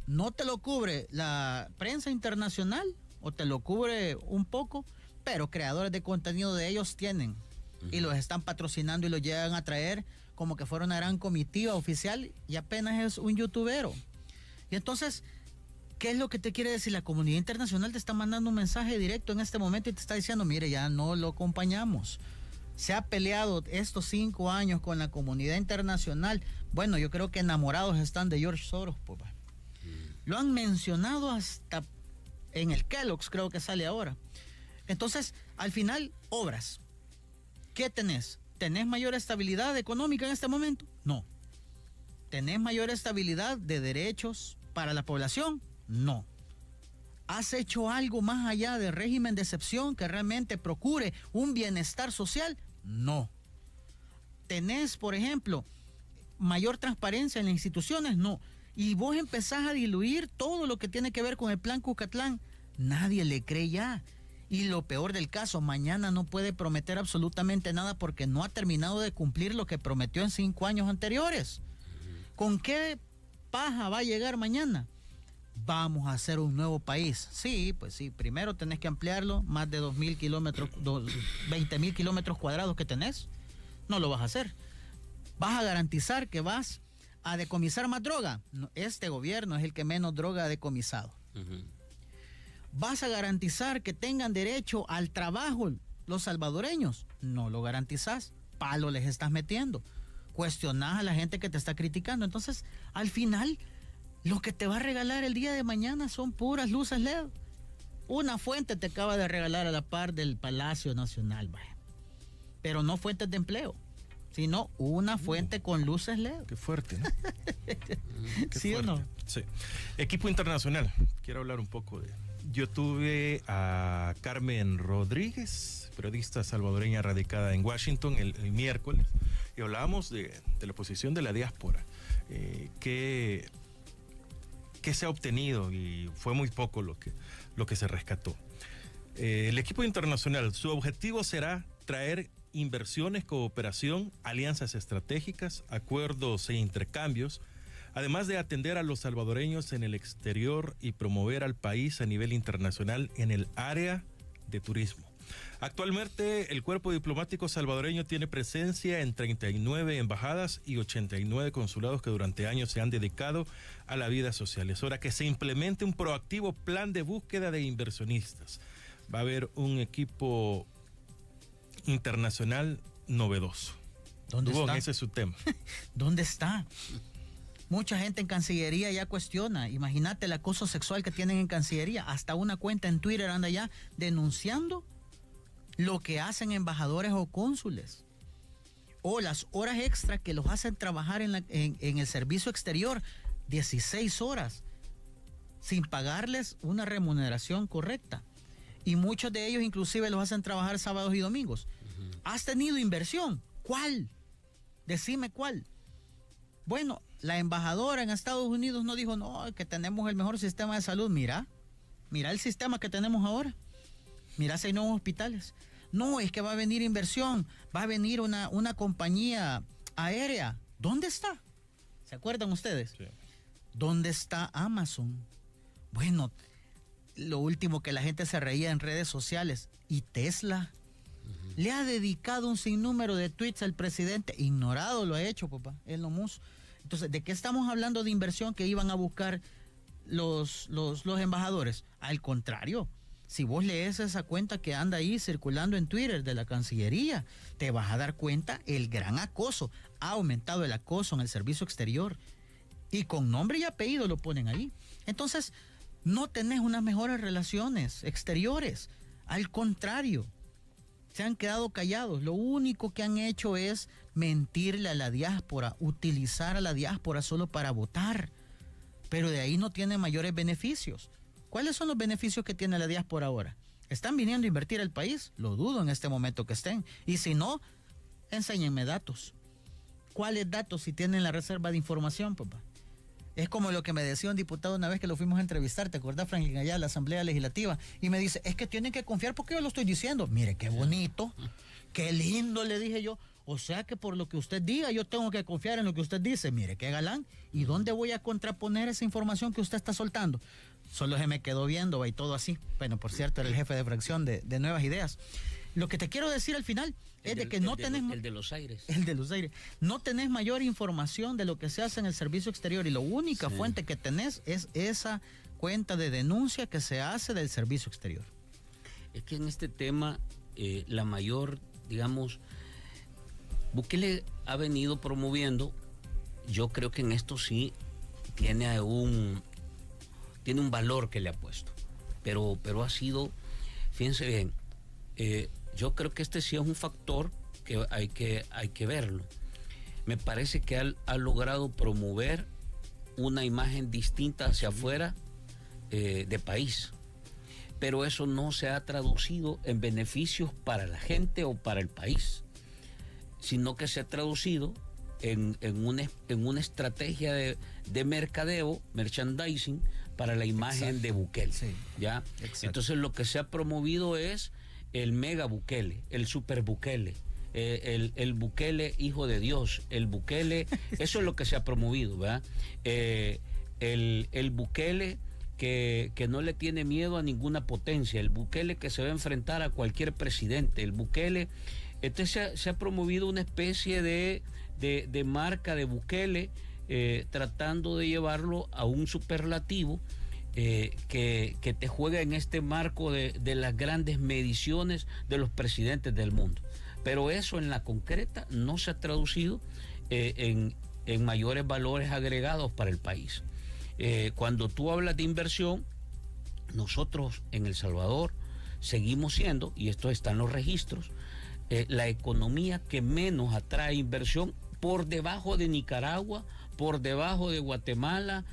Speaker 4: No te lo cubre la prensa internacional, o te lo cubre un poco, pero creadores de contenido de ellos tienen, y los están patrocinando y los llegan a traer como que fuera una gran comitiva oficial, y apenas es un youtubero. Y entonces, ¿qué es lo que te quiere decir? La comunidad internacional te está mandando un mensaje directo en este momento y te está diciendo, mire, ya no lo acompañamos. Se ha peleado estos 5 años con la comunidad internacional. Bueno, yo creo que enamorados están de George Soros, papá. Lo han mencionado hasta en el Kellogg's, creo que sale ahora. Entonces, al final, obras. ¿Qué tenés? ¿Tenés mayor estabilidad económica en este momento? No. ¿Tenés mayor estabilidad de derechos para la población? No. ¿Has hecho algo más allá del régimen de excepción que realmente procure un bienestar social? No. ¿Tenés, por ejemplo, mayor transparencia en las instituciones? No. Y vos empezás a diluir todo lo que tiene que ver con el plan Cucatlán. Nadie le cree ya. Y lo peor del caso, mañana no puede prometer absolutamente nada porque no ha terminado de cumplir lo que prometió en 5 años anteriores. ¿Con qué paja va a llegar mañana? Vamos a hacer un nuevo país. Sí, pues sí, primero tenés que ampliarlo, más de 2.000 kilómetros, 20.000 kilómetros cuadrados que tenés. No lo vas a hacer. ¿Vas a garantizar que vas a decomisar más droga? No, este gobierno es el que menos droga ha decomisado. ¿Vas a garantizar que tengan derecho al trabajo los salvadoreños? No lo garantizás. Palo les estás metiendo. Cuestionás a la gente que te está criticando. Entonces, al final, lo que te va a regalar el día de mañana son puras luces LED. Una fuente te acaba de regalar a la par del Palacio Nacional, vaya. Pero no fuentes de empleo, sino una fuente con luces LED.
Speaker 3: Qué fuerte, ¿no? Qué
Speaker 4: ¿Sí
Speaker 3: fuerte.
Speaker 4: o no?
Speaker 3: Sí. Equipo internacional. Quiero hablar un poco de... Yo tuve a Carmen Rodríguez, periodista salvadoreña radicada en Washington, el miércoles, y hablábamos de la posición de la diáspora. ¿Qué se ha obtenido? Y fue muy poco lo que se rescató. El equipo internacional, su objetivo será traer inversiones, cooperación, alianzas estratégicas, acuerdos e intercambios, además de atender a los salvadoreños en el exterior y promover al país a nivel internacional en el área de turismo. Actualmente, el cuerpo diplomático salvadoreño tiene presencia en 39 embajadas y 89 consulados que durante años se han dedicado a la vida social. Es hora que se implemente un proactivo plan de búsqueda de inversionistas. Va a haber un equipo internacional novedoso.
Speaker 4: ¿Dónde está?
Speaker 3: Ese es su tema.
Speaker 4: ¿Dónde está? Mucha gente en Cancillería ya cuestiona. Imagínate el acoso sexual que tienen en Cancillería. Hasta una cuenta en Twitter anda ya denunciando lo que hacen embajadores o cónsules. O las horas extras que los hacen trabajar en el servicio exterior, 16 horas, sin pagarles una remuneración correcta. Y muchos de ellos inclusive los hacen trabajar sábados y domingos. ¿Has tenido inversión? ¿Cuál? Decime cuál. Bueno, la embajadora en Estados Unidos no dijo, no, que tenemos el mejor sistema de salud. Mira el sistema que tenemos ahora. Mira si hay nuevos hospitales. No, es que va a venir inversión, va a venir una compañía aérea. ¿Dónde está? ¿Se acuerdan ustedes?
Speaker 3: Sí.
Speaker 4: ¿Dónde está Amazon? Bueno, lo último que la gente se reía en redes sociales. ¿Y Tesla? Le ha dedicado un sinnúmero de tweets al presidente. Ignorado lo ha hecho, papá. Él no muso. Entonces, ¿de qué estamos hablando de inversión que iban a buscar los embajadores? Al contrario, si vos lees esa cuenta que anda ahí circulando en Twitter de la Cancillería, te vas a dar cuenta el gran acoso. Ha aumentado el acoso en el servicio exterior. Y con nombre y apellido lo ponen ahí. Entonces, no tenés unas mejores relaciones exteriores. Al contrario, se han quedado callados. Lo único que han hecho es mentirle a la diáspora, utilizar a la diáspora solo para votar. Pero de ahí no tiene mayores beneficios. ¿Cuáles son los beneficios que tiene la diáspora ahora? ¿Están viniendo a invertir al país? Lo dudo en este momento que estén. Y si no, enséñenme datos. ¿Cuáles datos si tienen la reserva de información, papá? Es como lo que me decía un diputado una vez que lo fuimos a entrevistar, ¿te acordás, Franklin, allá en la Asamblea Legislativa? Y me dice, es que tienen que confiar porque yo lo estoy diciendo. Mire, qué bonito, qué lindo, le dije yo. O sea que por lo que usted diga, yo tengo que confiar en lo que usted dice. Mire, qué galán. ¿Y dónde voy a contraponer esa información que usted está soltando? Solo se me quedó viendo y todo así. Bueno, por cierto, era el jefe de fracción de Nuevas Ideas. Lo que te quiero decir al final es de que no tenés...
Speaker 5: El de los aires.
Speaker 4: El de los aires. No tenés mayor información de lo que se hace en el servicio exterior y la única fuente que tenés es esa cuenta de denuncia que se hace del servicio exterior.
Speaker 5: Es que en este tema, la mayor, digamos, Bukele ha venido promoviendo, yo creo que en esto sí tiene un valor que le ha puesto, pero ha sido, fíjense bien, yo creo que este sí es un factor que hay que verlo. Me parece que ha logrado promover una imagen distinta hacia afuera de país, pero eso no se ha traducido en beneficios para la gente o para el país, sino que se ha traducido en una estrategia de mercadeo, merchandising, para la imagen de Bukele. Sí, ¿ya? Entonces lo que se ha promovido es el mega Bukele, el super Bukele, el Bukele hijo de Dios, el Bukele, eso es lo que se ha promovido, ¿verdad? El Bukele que no le tiene miedo a ninguna potencia, el Bukele que se va a enfrentar a cualquier presidente, el Bukele. Entonces se ha promovido una especie de marca de Bukele, tratando de llevarlo a un superlativo que te juega en este marco de las grandes mediciones de los presidentes del mundo. Pero eso en la concreta no se ha traducido en mayores valores agregados para el país. Cuando tú hablas de inversión, nosotros en El Salvador seguimos siendo, y esto está en los registros, la economía que menos atrae inversión, por debajo de Nicaragua, por debajo de Guatemala.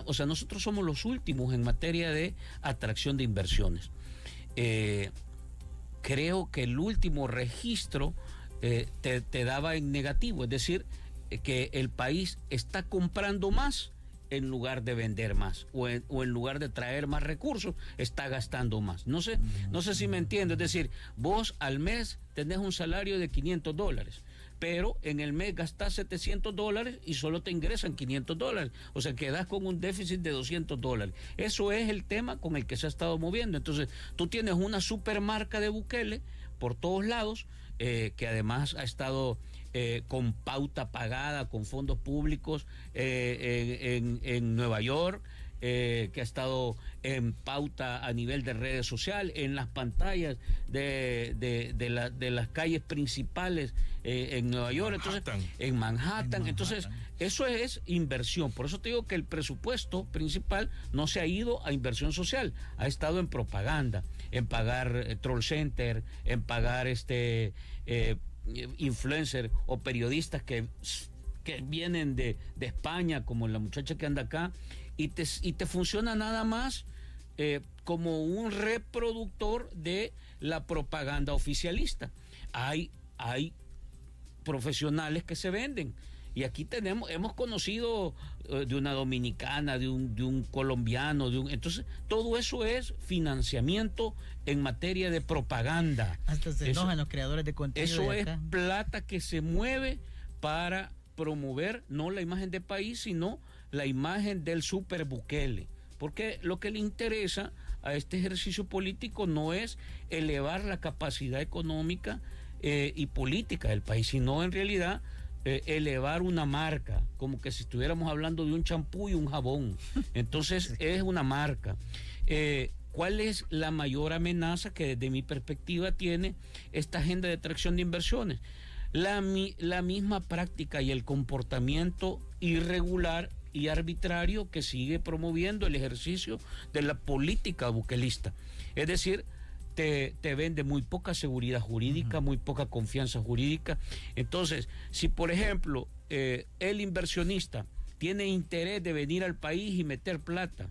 Speaker 5: O sea, nosotros somos los últimos en materia de atracción de inversiones. Creo que el último registro te daba en negativo, es decir, que el país está comprando más en lugar de vender más, o en lugar de traer más recursos, está gastando más. No sé si me entiendo, es decir, vos al mes tenés un salario de $500, pero en el mes gastas $700 y solo te ingresan $500. O sea, quedas con un déficit de $200. Eso es el tema con el que se ha estado moviendo. Entonces, tú tienes una supermarca de Bukele por todos lados, que además ha estado con pauta pagada, con fondos públicos en Nueva York, que ha estado en pauta a nivel de redes sociales, en las pantallas de las calles principales en Nueva York, entonces en Manhattan. Entonces, eso es inversión. Por eso te digo que el presupuesto principal no se ha ido a inversión social, ha estado en propaganda, en pagar troll center, en pagar influencers o periodistas que vienen de España, como la muchacha que anda acá, y te funciona nada más como un reproductor de la propaganda oficialista. Hay profesionales que se venden. Y aquí hemos conocido de una dominicana, de un colombiano, entonces todo eso es financiamiento en materia de propaganda.
Speaker 4: Hasta se enojan los creadores de contenido.
Speaker 5: Eso es plata que se mueve para promover no la imagen del país, sino la imagen del super Bukele. Porque lo que le interesa a este ejercicio político no es elevar la capacidad económica y política del país, sino en realidad elevar una marca, como que si estuviéramos hablando de un champú y un jabón. Entonces es una marca. ¿Cuál es la mayor amenaza que desde mi perspectiva tiene esta agenda de atracción de inversiones? La misma práctica y el comportamiento irregular y arbitrario que sigue promoviendo el ejercicio de la política buquelista. Es decir, te vende muy poca seguridad jurídica, muy poca confianza jurídica. Entonces, si por ejemplo el inversionista tiene interés de venir al país y meter plata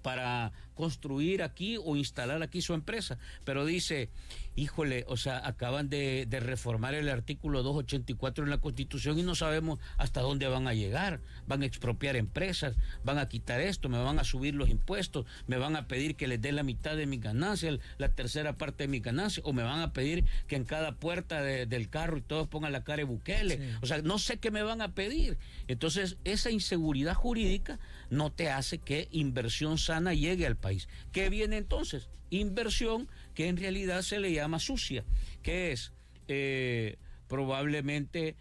Speaker 5: para construir aquí o instalar aquí su empresa, pero dice, híjole, o sea, acaban de reformar el artículo 284 en la Constitución y no sabemos hasta dónde van a llegar, van a expropiar empresas, van a quitar esto, me van a subir los impuestos, me van a pedir que les dé la mitad de mis ganancias, la tercera parte de mis ganancias, o me van a pedir que en cada puerta del carro y todos pongan la cara de Bukele. Sí. O sea, no sé qué me van a pedir. Entonces, esa inseguridad jurídica no te hace que inversión sana llegue al país. ¿Qué viene entonces? Inversión que en realidad se le llama sucia, que es probablemente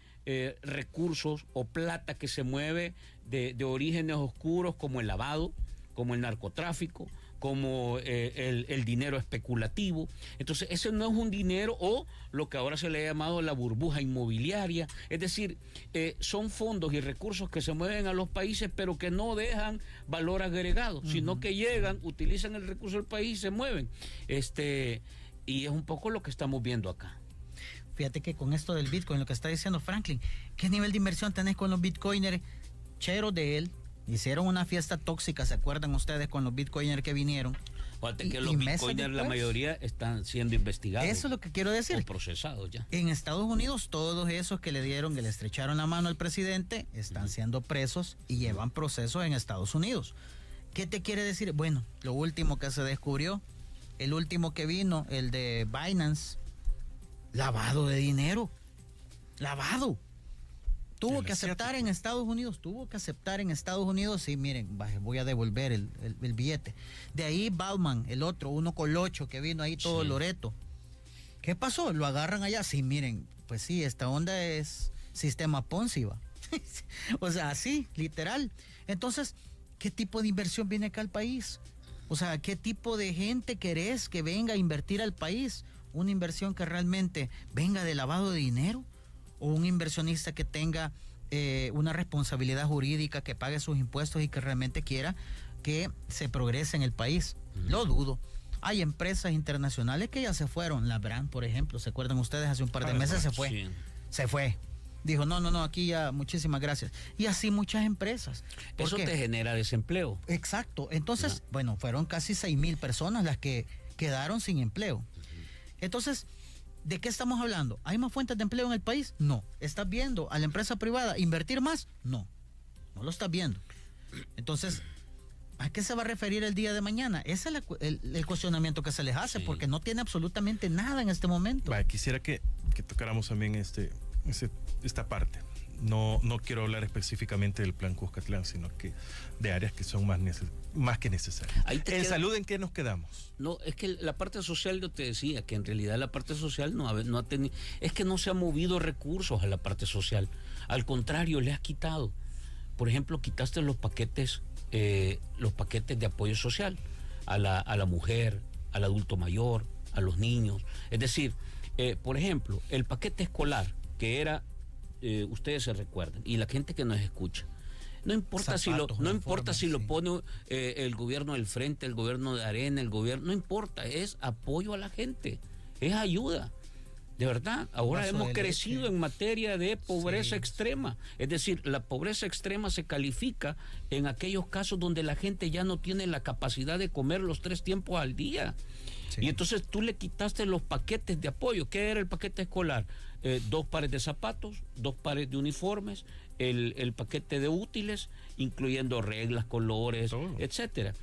Speaker 5: recursos o plata que se mueve de orígenes oscuros, como el lavado, como el narcotráfico, como el dinero especulativo. Entonces ese no es un dinero, o lo que ahora se le ha llamado la burbuja inmobiliaria. Es decir, son fondos y recursos que se mueven a los países pero que no dejan valor agregado, sino que llegan, utilizan el recurso del país y se mueven. Y es un poco lo que estamos viendo acá.
Speaker 4: Fíjate que con esto del Bitcoin, lo que está diciendo Franklin, ¿qué nivel de inversión tenés con los bitcoiners? Cheros de él hicieron una fiesta tóxica, ¿se acuerdan ustedes con los bitcoiners que vinieron?
Speaker 5: Fíjate que los bitcoiners, la mayoría están siendo investigados.
Speaker 4: Eso es lo que quiero decir.
Speaker 5: O procesados ya.
Speaker 4: En Estados Unidos, todos esos que le estrecharon la mano al presidente, están siendo presos y llevan procesos en Estados Unidos. ¿Qué te quiere decir? Bueno, lo último que se descubrió, el último que vino, el de Binance, lavado de dinero. Lavado. Tuvo que aceptar en Estados Unidos, sí, miren, voy a devolver el billete. De ahí Bauman, el otro, uno colocho que vino ahí todo Loreto. ¿Qué pasó? Lo agarran allá, sí, miren, pues sí, esta onda es sistema Ponzi, va. O sea, así, literal. Entonces, ¿qué tipo de inversión viene acá al país? O sea, ¿qué tipo de gente querés que venga a invertir al país? ¿Una inversión que realmente venga de lavado de dinero? ¿O un inversionista que tenga una responsabilidad jurídica, que pague sus impuestos y que realmente quiera que se progrese en el país? Lo dudo. Hay empresas internacionales que ya se fueron. La Brand, por ejemplo, ¿se acuerdan ustedes? Hace un par de meses se fue. Sí. Se fue. Dijo, no, aquí ya, muchísimas gracias. Y así muchas empresas.
Speaker 5: Eso te genera desempleo.
Speaker 4: Exacto. Entonces, bueno, fueron casi 6,000 personas las que quedaron sin empleo. Entonces, ¿de qué estamos hablando? ¿Hay más fuentes de empleo en el país? No. ¿Estás viendo a la empresa privada invertir más? No. No lo estás viendo. Entonces, ¿a qué se va a referir el día de mañana? Ese es el cuestionamiento que se les hace, porque no tiene absolutamente nada en este momento.
Speaker 3: Quisiera que tocáramos también esta parte. No quiero hablar específicamente del plan Cuscatlán, sino que de áreas que son más que necesarias. En salud, ¿en qué nos quedamos?
Speaker 5: No, es que la parte social, yo te decía, que en realidad la parte social no ha tenido, es que no se han movido recursos a la parte social. Al contrario, le has quitado. Por ejemplo, quitaste los paquetes de apoyo social a la mujer, al adulto mayor, a los niños. Es decir, por ejemplo, el paquete escolar, que era, ustedes se recuerdan, y la gente que nos escucha, no importa si lo pone el gobierno del Frente, el gobierno de Arena, el gobierno, no importa, es apoyo a la gente, es ayuda. De verdad, ahora hemos crecido en materia de pobreza extrema. Es decir, la pobreza extrema se califica en aquellos casos donde la gente ya no tiene la capacidad de comer los 3 tiempos al día. Sí. Y entonces tú le quitaste los paquetes de apoyo. ¿Qué era el paquete escolar? 2 pares de zapatos, 2 pares de uniformes, el paquete de útiles, incluyendo reglas, colores, etcétera.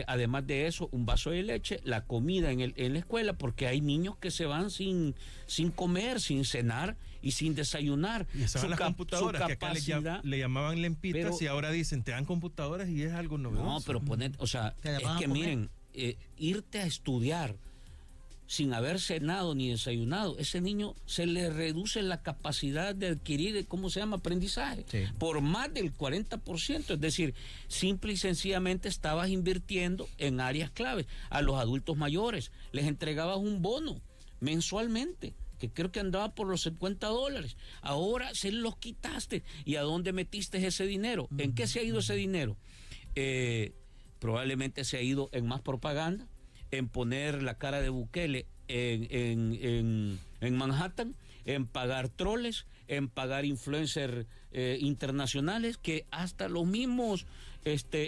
Speaker 5: Además de eso, un vaso de leche, la comida en la escuela, porque hay niños que se van sin comer, sin cenar y sin desayunar.
Speaker 3: Y esas son las computadoras, que acá le llamaban lempitas, y ahora dicen, te dan computadoras y es algo novedoso.
Speaker 5: No, pero es que miren, irte a estudiar sin haber cenado ni desayunado, ese niño se le reduce la capacidad de adquirir, aprendizaje, por más del 40%. Es decir, simple y sencillamente estabas invirtiendo en áreas claves. A los adultos mayores les entregabas un bono mensualmente, que creo que andaba por los $50. Ahora se los quitaste. ¿Y a dónde metiste ese dinero? ¿En qué se ha ido ese dinero? Probablemente se ha ido en más propaganda, en poner la cara de Bukele en Manhattan, en pagar troles, en pagar influencers internacionales, que hasta los mismos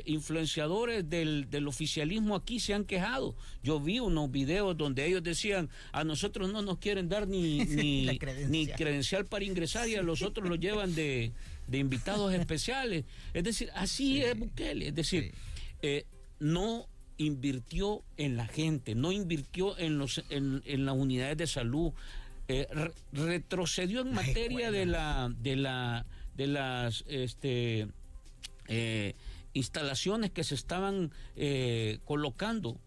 Speaker 5: influenciadores del oficialismo aquí se han quejado. Yo vi unos videos donde ellos decían, a nosotros no nos quieren dar ni credencial para ingresar, y a los otros lo llevan de invitados especiales. Es decir, así es Bukele. Es decir, no invirtió en la gente, no invirtió en las unidades de salud, retrocedió en materia de las instalaciones que se estaban colocando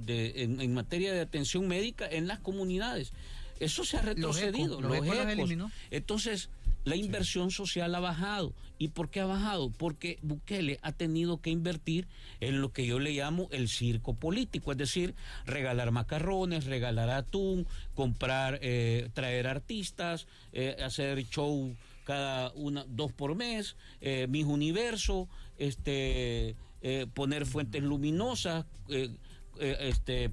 Speaker 5: en materia de atención médica en las comunidades. Eso se ha retrocedido. Los ECOs eliminó. Entonces, la inversión social ha bajado. ¿Y por qué ha bajado? Porque Bukele ha tenido que invertir en lo que yo le llamo el circo político, es decir, regalar macarrones, regalar atún, comprar, traer artistas, hacer show cada 2 por mes, Miss Universo, poner fuentes luminosas,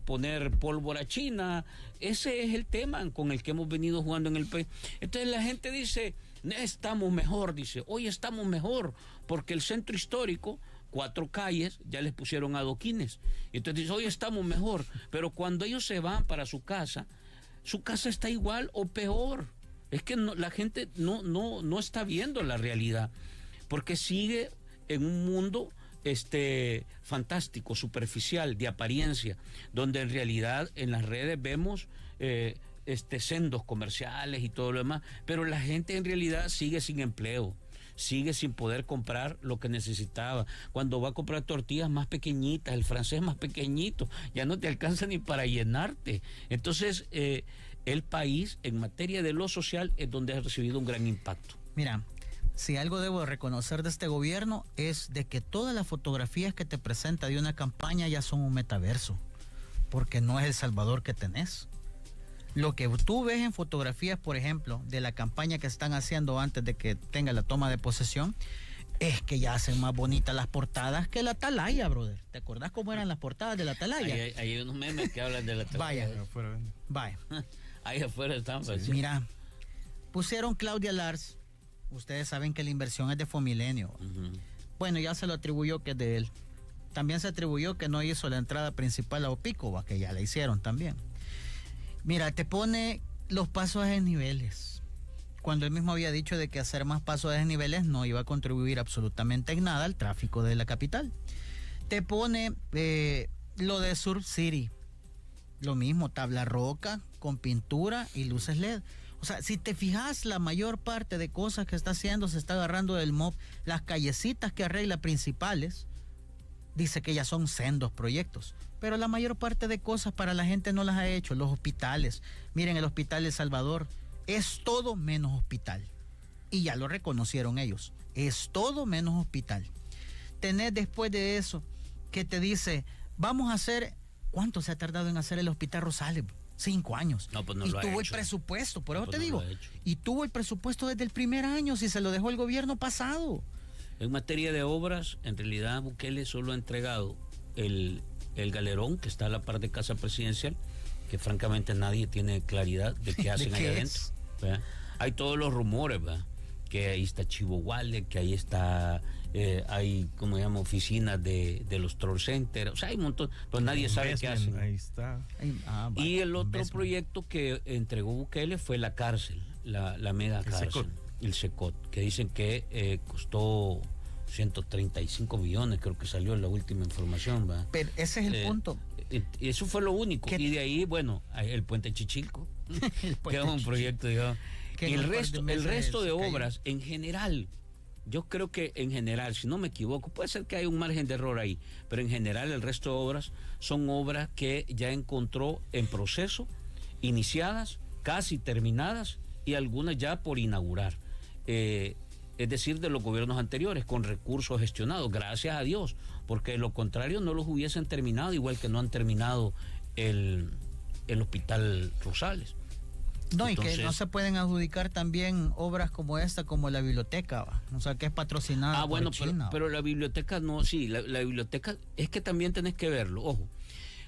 Speaker 5: poner pólvora china. Ese es el tema con el que hemos venido jugando en el país. Entonces la gente dice, estamos mejor, hoy estamos mejor, porque el centro histórico, 4 calles, ya les pusieron adoquines. Entonces dice, hoy estamos mejor, pero cuando ellos se van para su casa está igual o peor. Es que la gente no está viendo la realidad, porque sigue en un mundo fantástico, superficial, de apariencia, donde en realidad en las redes vemos sendos comerciales y todo lo demás, pero la gente en realidad sigue sin empleo, sigue sin poder comprar lo que necesitaba. Cuando va a comprar tortillas más pequeñitas, el francés más pequeñito, ya no te alcanza ni para llenarte. Entonces, el país en materia de lo social es donde ha recibido un gran impacto.
Speaker 4: Mira, si algo debo reconocer de este gobierno es de que todas las fotografías que te presenta de una campaña ya son un metaverso, porque no es El Salvador que tenés. Lo que tú ves en fotografías, por ejemplo, de la campaña que están haciendo antes de que tenga la toma de posesión, es que ya hacen más bonitas las portadas que la Atalaya, brother. ¿Te acordás cómo eran las portadas de la Atalaya?
Speaker 5: Hay unos memes que hablan de la Atalaya.
Speaker 4: Vaya.
Speaker 5: Ahí afuera están.
Speaker 4: Sí. Mira, pusieron Claudia Lars. Ustedes saben que la inversión es de Fomilenio. Bueno, ya se lo atribuyó que es de él. También se atribuyó que no hizo la entrada principal a Opícova, que ya la hicieron también. Mira, te pone los pasos a desniveles, cuando él mismo había dicho de que hacer más pasos a desniveles no iba a contribuir absolutamente en nada al tráfico de la capital. Te pone lo de Surf City, lo mismo, tabla roca con pintura y luces LED. O sea, si te fijas, la mayor parte de cosas que está haciendo se está agarrando del MOP. Las callecitas que arregla principales, dice que ya son sendos proyectos. Pero la mayor parte de cosas para la gente no las ha hecho. Los hospitales, miren, el hospital de Salvador es todo menos hospital. Y ya lo reconocieron ellos. Es todo menos hospital. Tenés después de eso que te dice, vamos a hacer, ¿cuánto se ha tardado en hacer el hospital Rosales? 5 años.
Speaker 5: No, pues no
Speaker 4: y
Speaker 5: lo ha
Speaker 4: tuvo
Speaker 5: hecho.
Speaker 4: el presupuesto, por
Speaker 5: No,
Speaker 4: eso
Speaker 5: pues
Speaker 4: te
Speaker 5: no
Speaker 4: digo.
Speaker 5: lo ha hecho.
Speaker 4: Y tuvo el presupuesto desde el primer año, si se lo dejó el gobierno pasado.
Speaker 5: En materia de obras, en realidad Bukele solo ha entregado el galerón que está a la par de Casa Presidencial, que francamente nadie tiene claridad de qué hacen allá adentro. ¿Verdad? Hay todos los rumores, ¿verdad? Que ahí está Chivo Walde, que ahí está, hay, ¿cómo se llama? Oficinas de los troll centers. O sea, hay un montón, pero nadie sabe qué hacen.
Speaker 3: Ahí está.
Speaker 5: Y el otro proyecto que entregó Bukele fue la cárcel, la mega cárcel, el SECOT, que dicen que costó 135 millones, creo que salió la última información, ¿verdad?
Speaker 4: Pero ese es el punto.
Speaker 5: Eso fue lo único.
Speaker 4: ¿Qué?
Speaker 5: Y de ahí, bueno, el puente Chichilco, que es un proyecto, digamos. Y el resto de obras, en general, yo creo que en general, si no me equivoco, puede ser que hay un margen de error ahí, pero en general el resto de obras son obras que ya encontró en proceso, iniciadas, casi terminadas y algunas ya por inaugurar. Es decir, de los gobiernos anteriores, con recursos gestionados, gracias a Dios, porque de lo contrario no los hubiesen terminado, igual que no han terminado el hospital Rosales.
Speaker 4: No,
Speaker 5: entonces,
Speaker 4: y que no se pueden adjudicar también obras como esta, como la biblioteca, ¿va? O sea, que es patrocinada por China.
Speaker 5: Pero la biblioteca no, sí, la biblioteca, es que también tenés que verlo, ojo,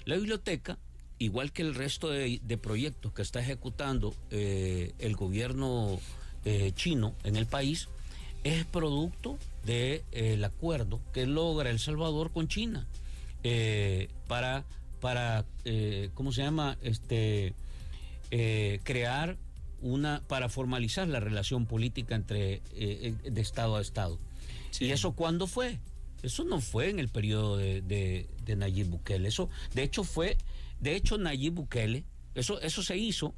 Speaker 5: la biblioteca, igual que el resto de proyectos que está ejecutando el gobierno chino en el país, es producto del acuerdo que logra El Salvador con China para ¿cómo se llama? Crear para formalizar la relación política entre de Estado a Estado. Sí. ¿Y eso cuándo fue? Eso no fue en el periodo de Nayib Bukele. Eso, de hecho, Nayib Bukele, eso se hizo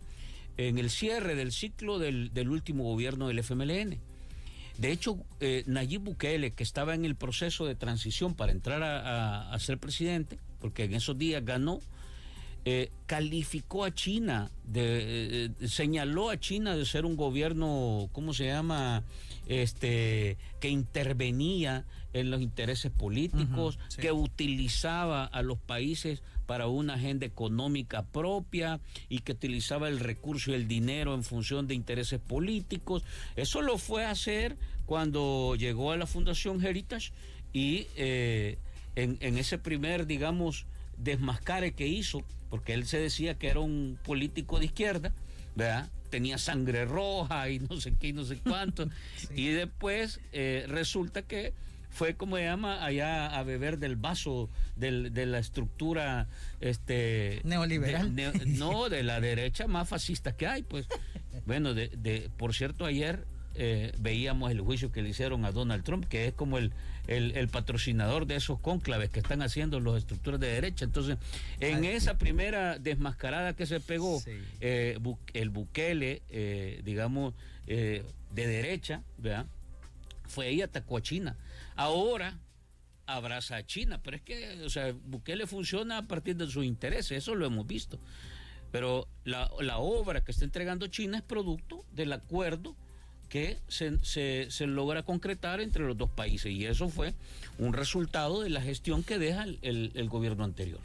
Speaker 5: en el cierre del ciclo del último gobierno del FMLN. De hecho, Nayib Bukele, que estaba en el proceso de transición para entrar a ser presidente, porque en esos días ganó, calificó a China, señaló a China de ser un gobierno, ¿cómo se llama? Que intervenía en los intereses políticos, sí, que utilizaba a los países para una agenda económica propia y que utilizaba el recurso y el dinero en función de intereses políticos. Eso lo fue a hacer cuando llegó a la Fundación Heritage y en ese primer, digamos, desmascare que hizo, porque él se decía que era un político de izquierda, ¿verdad? Tenía sangre roja y no sé qué y no sé cuánto. Sí. Y después resulta que fue, como se llama, allá a beber del vaso de la estructura
Speaker 4: neoliberal.
Speaker 5: De la derecha más fascista que hay, pues. Bueno, por cierto, ayer veíamos el juicio que le hicieron a Donald Trump, que es como el patrocinador de esos cónclaves que están haciendo las estructuras de derecha. Entonces, en esa primera desmascarada que se pegó, sí, el Bukele, digamos, de derecha, ¿verdad? Fue ahí, atacó a China. Ahora abraza a China, pero es que, o sea, Bukele funciona a partir de sus intereses, eso lo hemos visto. Pero la obra que está entregando China es producto del acuerdo que se logra concretar entre los dos países, y eso fue un resultado de la gestión que deja el gobierno anterior.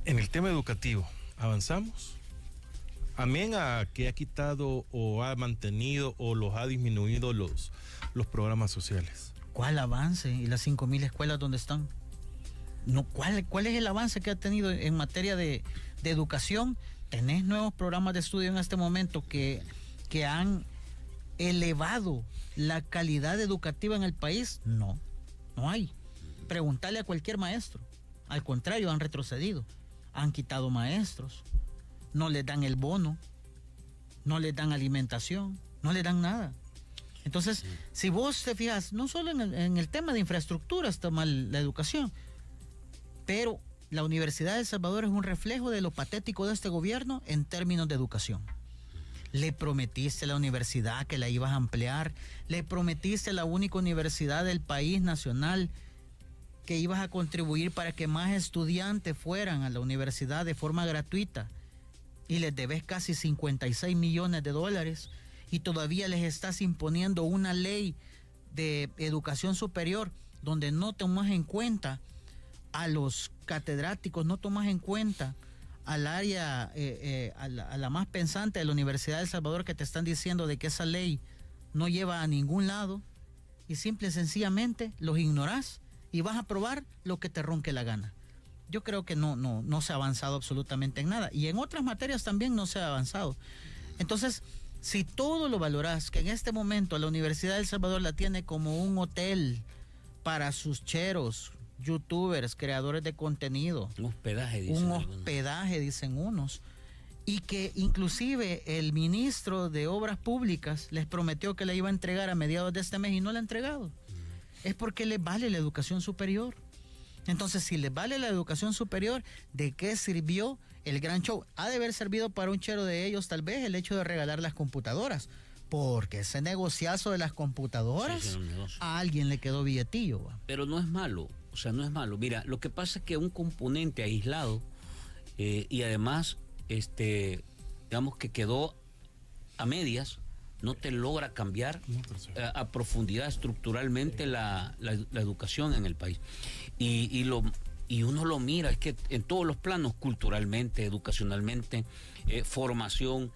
Speaker 3: En el tema educativo, ¿avanzamos? Amén a que ha quitado o ha mantenido o los ha disminuido los programas sociales.
Speaker 4: ¿Cuál avance? ¿Y las 5,000 escuelas dónde están? No, ¿cuál es el avance que ha tenido en materia de educación? ¿Tenés nuevos programas de estudio en este momento que han elevado la calidad educativa en el país? No hay. Preguntarle a cualquier maestro. Al contrario, han retrocedido. Han quitado maestros. No les dan el bono. No les dan alimentación. No les dan nada. Entonces, sí, si vos te fijas, no solo en el tema de infraestructura está mal la educación, pero la Universidad de El Salvador es un reflejo de lo patético de este gobierno en términos de educación. Le prometiste a la universidad que la ibas a ampliar. Le prometiste a la única universidad del país nacional que ibas a contribuir para que más estudiantes fueran a la universidad de forma gratuita. Y les debes casi 56 millones de dólares y todavía les estás imponiendo una ley de educación superior donde no tomas en cuenta a los catedráticos, no tomas en cuenta al área, a la más pensante de la Universidad de El Salvador, que te están diciendo de que esa ley no lleva a ningún lado, y simple y sencillamente los ignorás y vas a aprobar lo que te ronque la gana. Yo creo que no se ha avanzado absolutamente en nada, y en otras materias también no se ha avanzado. Entonces, si todo lo valorás, que en este momento la Universidad de El Salvador la tiene como un hotel para sus cheros, youtubers, creadores de contenido.
Speaker 5: Un hospedaje, dicen
Speaker 4: Un
Speaker 5: algunos.
Speaker 4: hospedaje, dicen unos. Y que inclusive el ministro de Obras Públicas les prometió que le iba a entregar a mediados de este mes y no la ha entregado. Es porque les vale la educación superior. Entonces, si les vale la educación superior, ¿de qué sirvió el gran show? Ha de haber servido para un chero de ellos, tal vez, el hecho de regalar las computadoras. Porque ese negociazo de las computadoras,
Speaker 5: Sí, un negocio.
Speaker 4: a alguien le quedó billetillo. ¿Va?
Speaker 5: Pero no es malo, o sea, no es malo. Mira, lo que pasa es que un componente aislado y además, digamos que quedó a medias, no te logra cambiar a profundidad estructuralmente la educación en el país. Y uno lo mira, es que en todos los planos, culturalmente, educacionalmente, formación.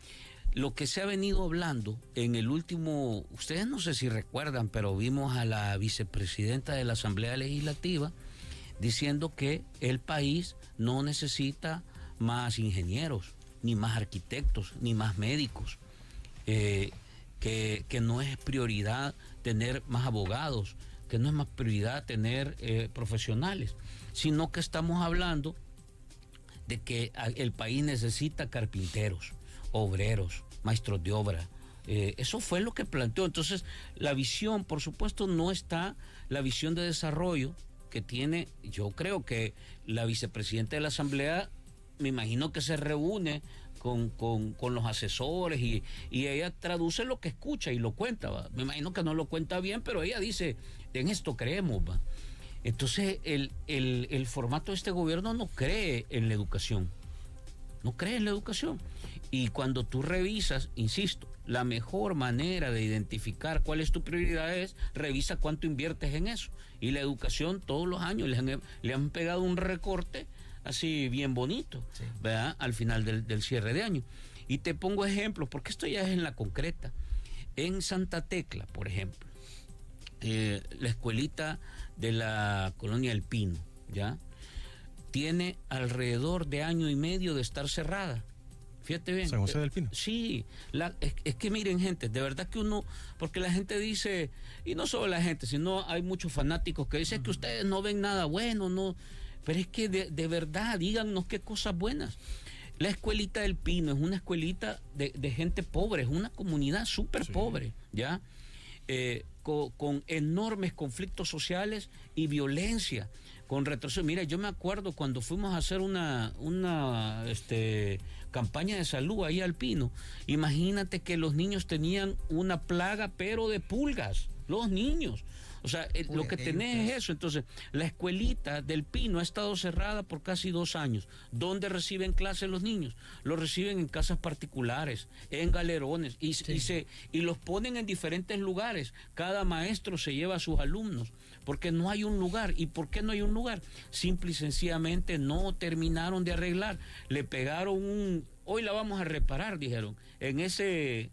Speaker 5: Lo que se ha venido hablando en el último, ustedes no sé si recuerdan, pero vimos a la vicepresidenta de la Asamblea Legislativa diciendo que el país no necesita más ingenieros, ni más arquitectos, ni más médicos, que no es prioridad tener más abogados, que no es más prioridad tener profesionales, sino que estamos hablando de que el país necesita carpinteros, obreros, maestros de obra. Eso fue lo que planteó. Entonces, la visión, por supuesto, no está la visión de desarrollo que tiene. Yo creo que la vicepresidenta de la Asamblea, me imagino que se reúne con los asesores y ella traduce lo que escucha y lo cuenta, ¿va? Me imagino que no lo cuenta bien, pero ella dice, en esto creemos, ¿va? Entonces, el formato de este gobierno no cree en la educación. No cree en la educación. Y cuando tú revisas, insisto, la mejor manera de identificar cuál es tu prioridad es revisa cuánto inviertes en eso. Y la educación todos los años le han pegado un recorte así bien bonito, sí, ¿verdad? Al final del cierre de año. Y te pongo ejemplos, porque esto ya es en la concreta. En Santa Tecla, por ejemplo, la escuelita de la Colonia El Pino, ¿ya? Tiene alrededor de año y medio de estar cerrada. Fíjate bien.
Speaker 3: San José del Pino.
Speaker 5: Sí, es que miren, gente, de verdad que uno, porque la gente dice, y no solo la gente, sino hay muchos fanáticos que dicen que ustedes no ven nada bueno, no, pero es que de verdad, díganos qué cosas buenas. La escuelita del Pino es una escuelita de gente pobre, es una comunidad súper pobre, ¿ya? Con enormes conflictos sociales y violencia, con retroceso. Mira, yo me acuerdo cuando fuimos a hacer una campaña de salud ahí al Pino, imagínate que los niños tenían una plaga, pero de pulgas, los niños. O sea, lo que tenés es eso. Entonces, la escuelita del Pino ha estado cerrada por casi 2 años. ¿Dónde reciben clases los niños? Los reciben en casas particulares, en galerones, y los ponen en diferentes lugares. Cada maestro se lleva a sus alumnos, porque no hay un lugar. ¿Y por qué no hay un lugar? Simple y sencillamente no terminaron de arreglar. Le pegaron hoy la vamos a reparar, dijeron, en ese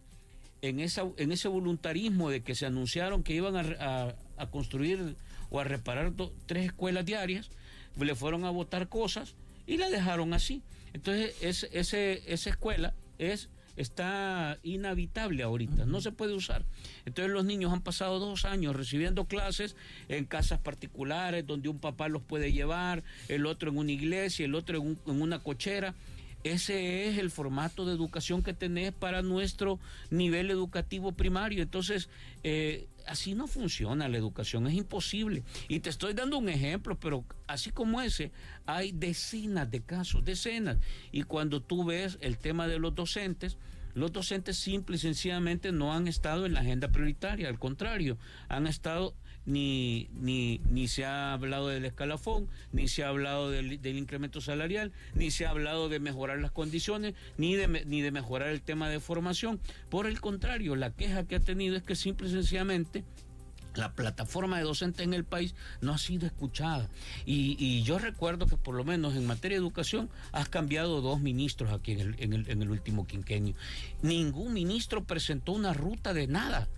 Speaker 5: voluntarismo de que se anunciaron que iban a construir o a reparar 3 escuelas diarias, le fueron a botar cosas y la dejaron así. Entonces esa escuela está inhabitable ahorita, no se puede usar. Entonces los niños han pasado 2 años recibiendo clases en casas particulares donde un papá los puede llevar, el otro en una iglesia, el otro en una cochera. Ese es el formato de educación que tenés para nuestro nivel educativo primario. Entonces, así no funciona la educación, es imposible. Y te estoy dando un ejemplo, pero así como ese, hay decenas de casos, decenas. Y cuando tú ves el tema de los docentes, Los docentes simple y sencillamente no han estado en la agenda prioritaria, al contrario, han estado, ni se ha hablado del escalafón, ni se ha hablado del incremento salarial, ni se ha hablado de mejorar las condiciones, ni de mejorar el tema de formación. Por el contrario, la queja que ha tenido es que simple y sencillamente la plataforma de docentes en el país no ha sido escuchada. Y yo recuerdo que por lo menos en materia de educación has cambiado 2 ministros aquí en el último quinquenio. Ningún ministro presentó una ruta de nada.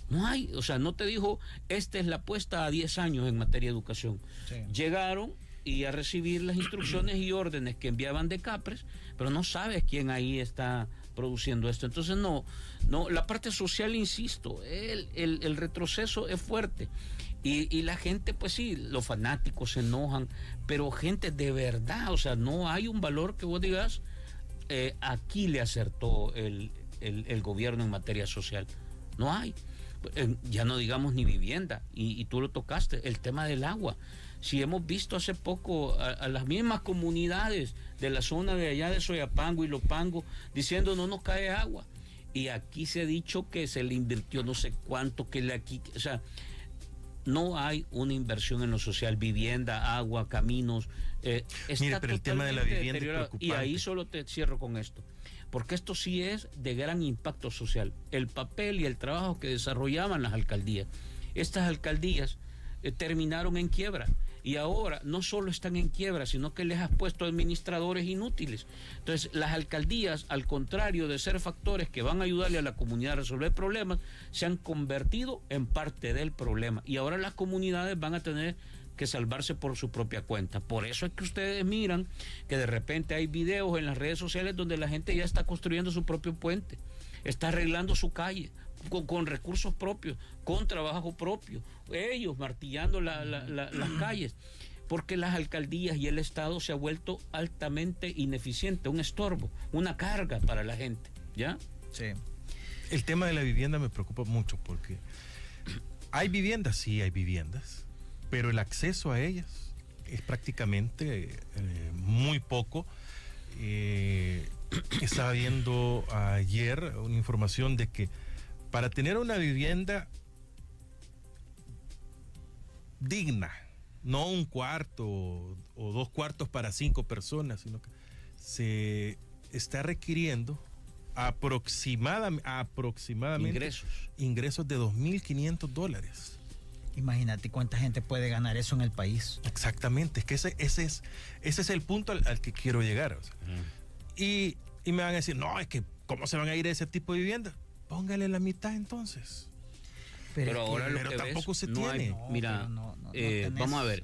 Speaker 5: No hay, o sea, no te dijo, esta es la apuesta a 10 años en materia de educación. Sí. Llegaron y a recibir las instrucciones y órdenes que enviaban de Capres, pero no sabes quién ahí está produciendo esto. Entonces no, la parte social, insisto, el retroceso es fuerte. Y la gente, pues sí, los fanáticos se enojan, pero gente de verdad, o sea, no hay un valor que vos digas, aquí le acertó el gobierno en materia social. No hay. Ya no digamos ni vivienda, y tú lo tocaste, el tema del agua. Si hemos visto hace poco a las mismas comunidades de la zona de allá de Soyapango y Lopango diciendo no nos cae agua, y aquí se ha dicho que se le invirtió no sé cuánto, o sea, no hay una inversión en lo social, vivienda, agua, caminos.
Speaker 3: Mire, pero el tema de la vivienda es preocupante.
Speaker 5: Y ahí solo te cierro con esto, porque esto sí es de gran impacto social, el papel y el trabajo que desarrollaban las alcaldías. Estas alcaldías terminaron en quiebra, y ahora no solo están en quiebra, sino que les has puesto administradores inútiles. Entonces, las alcaldías, al contrario de ser factores que van a ayudarle a la comunidad a resolver problemas, se han convertido en parte del problema, y ahora las comunidades van a tener que salvarse por su propia cuenta. Por eso es que ustedes miran que de repente hay videos en las redes sociales donde la gente ya está construyendo su propio puente, está arreglando su calle con recursos propios, con trabajo propio, ellos martillando las calles, porque las alcaldías y el Estado se ha vuelto altamente ineficiente, un estorbo, una carga para la gente, ¿ya?
Speaker 3: Sí. El tema de la vivienda me preocupa mucho, porque hay viviendas, sí hay viviendas, pero el acceso a ellas es prácticamente muy poco. Estaba viendo ayer una información de que para tener una vivienda digna, no un cuarto o 2 cuartos para 5 personas, sino que se está requiriendo aproximadamente ingresos de $2,500.
Speaker 4: Imagínate cuánta gente puede ganar eso en el país.
Speaker 3: Exactamente, es que ese es el punto al que quiero llegar. O sea. Y me van a decir, no, es que ¿cómo se van a ir a ese tipo de vivienda? Póngale la mitad entonces.
Speaker 5: Pero ahora lo que
Speaker 3: tampoco
Speaker 5: ves,
Speaker 3: se
Speaker 5: no
Speaker 3: tiene.
Speaker 5: Hay, mira, vamos a ver.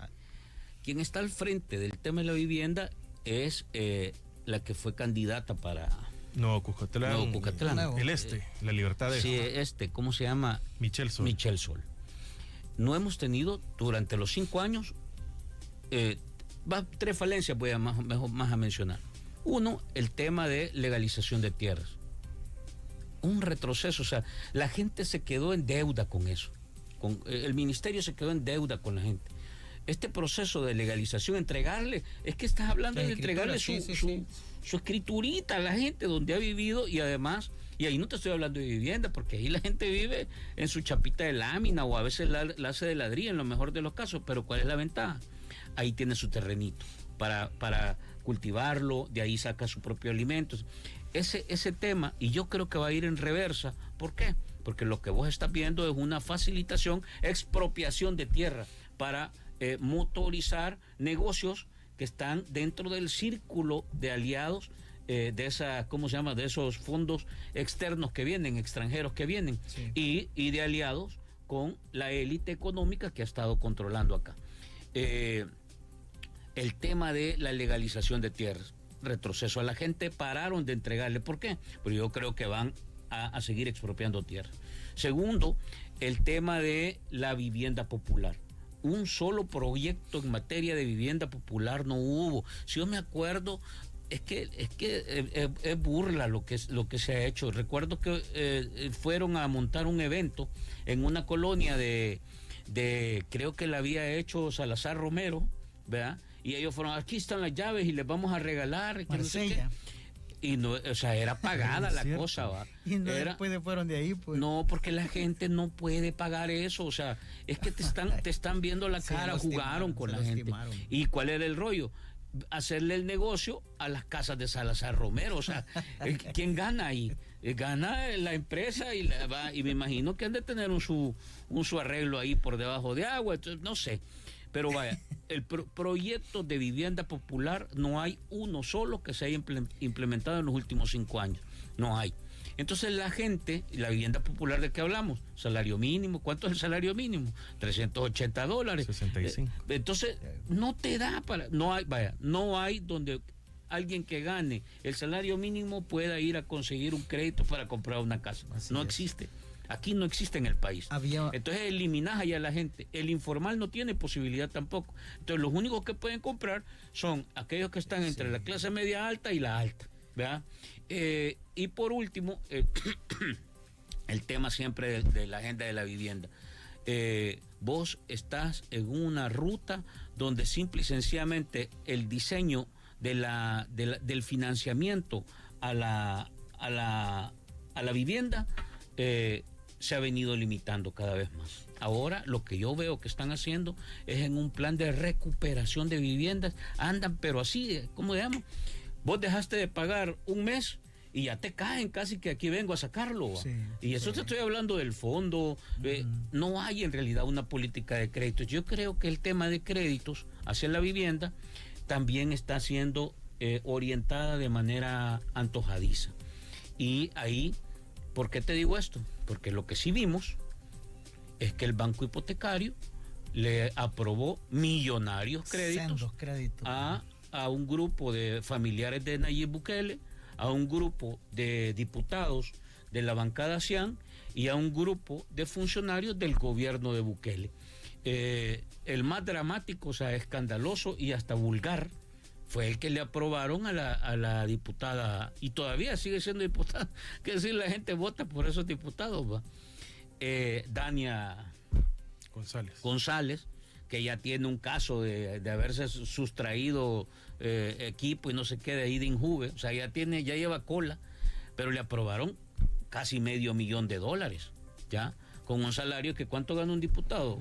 Speaker 5: Quien está al frente del tema de la vivienda es la que fue candidata para
Speaker 3: Nuevo Cuscatlán. La Libertad de...
Speaker 5: Sí, ¿cómo se llama?
Speaker 3: Michel Sol.
Speaker 5: No hemos tenido durante los 5 años 3 falencias, voy a más a mencionar. 1, el tema de legalización de tierras. Un retroceso, o sea, la gente se quedó en deuda con eso. El ministerio se quedó en deuda con la gente. Este proceso de legalización, entregarle, es que estás hablando de entregarle su escriturita a la gente donde ha vivido, y además, y ahí no te estoy hablando de vivienda, porque ahí la gente vive en su chapita de lámina, o a veces la hace de ladrillo en lo mejor de los casos, pero ¿cuál es la ventaja? Ahí tiene su terrenito para cultivarlo, de ahí saca su propio alimento. Ese tema, y yo creo que va a ir en reversa. ¿Por qué? Porque lo que vos estás viendo es una facilitación, expropiación de tierra para motorizar negocios que están dentro del círculo de aliados de esos fondos externos que vienen, extranjeros que vienen, sí. y de aliados con la élite económica que ha estado controlando acá. El tema de la legalización de tierras, retroceso. A la gente pararon de entregarle. ¿Por qué? Porque yo creo que van a seguir expropiando tierras. Segundo, el tema de la vivienda popular. Un solo proyecto en materia de vivienda popular no hubo. Si yo me acuerdo, es que es burla lo que se ha hecho. Recuerdo que fueron a montar un evento en una colonia de creo que la había hecho Salazar Romero, ¿verdad? Y ellos fueron, aquí están las llaves y les vamos a regalar.
Speaker 4: Marsella.
Speaker 5: Y no, o sea, era pagada la cosa, ¿va?
Speaker 4: Y no después se fueron de ahí, pues.
Speaker 5: No, porque la gente no puede pagar eso, o sea, es que te están viendo la cara, jugaron con la gente. ¿Y cuál era el rollo? Hacerle el negocio a las casas de Salazar Romero, o sea, ¿quién gana ahí? Gana la empresa y me imagino que han de tener un su arreglo ahí por debajo de agua, entonces, no sé. Pero vaya, el proyecto de vivienda popular no hay uno solo que se haya implementado en los últimos 5 años. No hay. Entonces la gente, la vivienda popular ¿de qué hablamos? Salario mínimo. ¿Cuánto es el salario mínimo? $380.
Speaker 3: 65.
Speaker 5: Entonces no te da para... No hay donde alguien que gane el salario mínimo pueda ir a conseguir un crédito para comprar una casa. No existe. Aquí no existe en el país. Entonces eliminás allá a la gente. El informal no tiene posibilidad tampoco. Entonces los únicos que pueden comprar son aquellos que están entre la clase media alta y la alta, ¿verdad? Y por último, el tema siempre de la agenda de la vivienda. Vos estás en una ruta donde simple y sencillamente el diseño del financiamiento a la vivienda se ha venido limitando cada vez más. Ahora lo que yo veo que están haciendo es en un plan de recuperación de viviendas, andan pero así, ¿cómo se llama? Vos dejaste de pagar un mes y ya te caen casi que aquí vengo a sacarlo. Sí, y eso te estoy hablando del fondo. No hay en realidad una política de créditos. Yo creo que el tema de créditos hacia la vivienda también está siendo orientada de manera antojadiza. Y ahí, ¿por qué te digo esto? Porque lo que sí vimos es que el banco hipotecario le aprobó millonarios créditos a un grupo de familiares de Nayib Bukele, a un grupo de diputados de la bancada Cian y a un grupo de funcionarios del gobierno de Bukele. El más dramático, o sea, escandaloso y hasta vulgar, fue el que le aprobaron a la diputada, y todavía sigue siendo diputada, que decir, la gente vota por esos diputados, ¿va? Dania González, que ya tiene un caso de haberse sustraído equipo y no sé qué de ahí de Injuve, o sea, ya lleva cola, pero le aprobaron casi $500,000, ¿ya? Con un salario que ¿cuánto gana un diputado?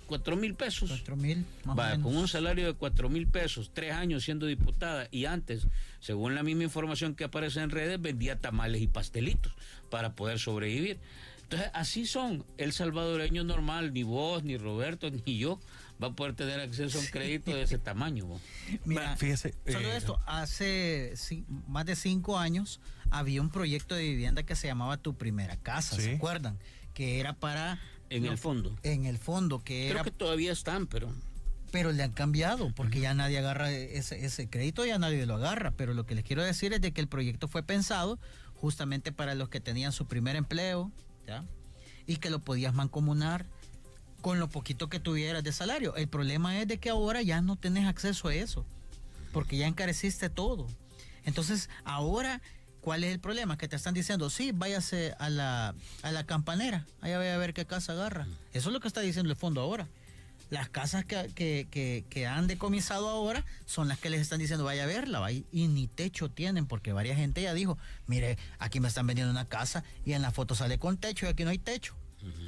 Speaker 5: 4,000 pesos.
Speaker 4: 4,000, más o menos.
Speaker 5: Con un salario de 4,000 pesos, 3 años siendo diputada, y antes, según la misma información que aparece en redes, vendía tamales y pastelitos para poder sobrevivir. Entonces, así son. El salvadoreño normal, ni vos, ni Roberto, ni yo, va a poder tener acceso a un crédito de ese tamaño.
Speaker 4: Mira, fíjese. Solo esto, hace más de 5 años había un proyecto de vivienda que se llamaba Tu Primera Casa, ¿sí? ¿Se acuerdan? Que era para...
Speaker 5: En el fondo,
Speaker 4: que
Speaker 5: creo que todavía están,
Speaker 4: pero le han cambiado, porque ya nadie agarra ese crédito, ya nadie lo agarra. Pero lo que les quiero decir es de que el proyecto fue pensado justamente para los que tenían su primer empleo, ¿ya? Y que lo podías mancomunar con lo poquito que tuvieras de salario. El problema es de que ahora ya no tenés acceso a eso, porque ya encareciste todo. Entonces, ahora... ¿Cuál es el problema? Que te están diciendo, sí, váyase a la Campanera, allá vaya a ver qué casa agarra. Eso es lo que está diciendo el fondo ahora. Las casas que han decomisado ahora son las que les están diciendo, vaya a verla, y ni techo tienen, porque varias gente ya dijo, mire, aquí me están vendiendo una casa y en la foto sale con techo y aquí no hay techo.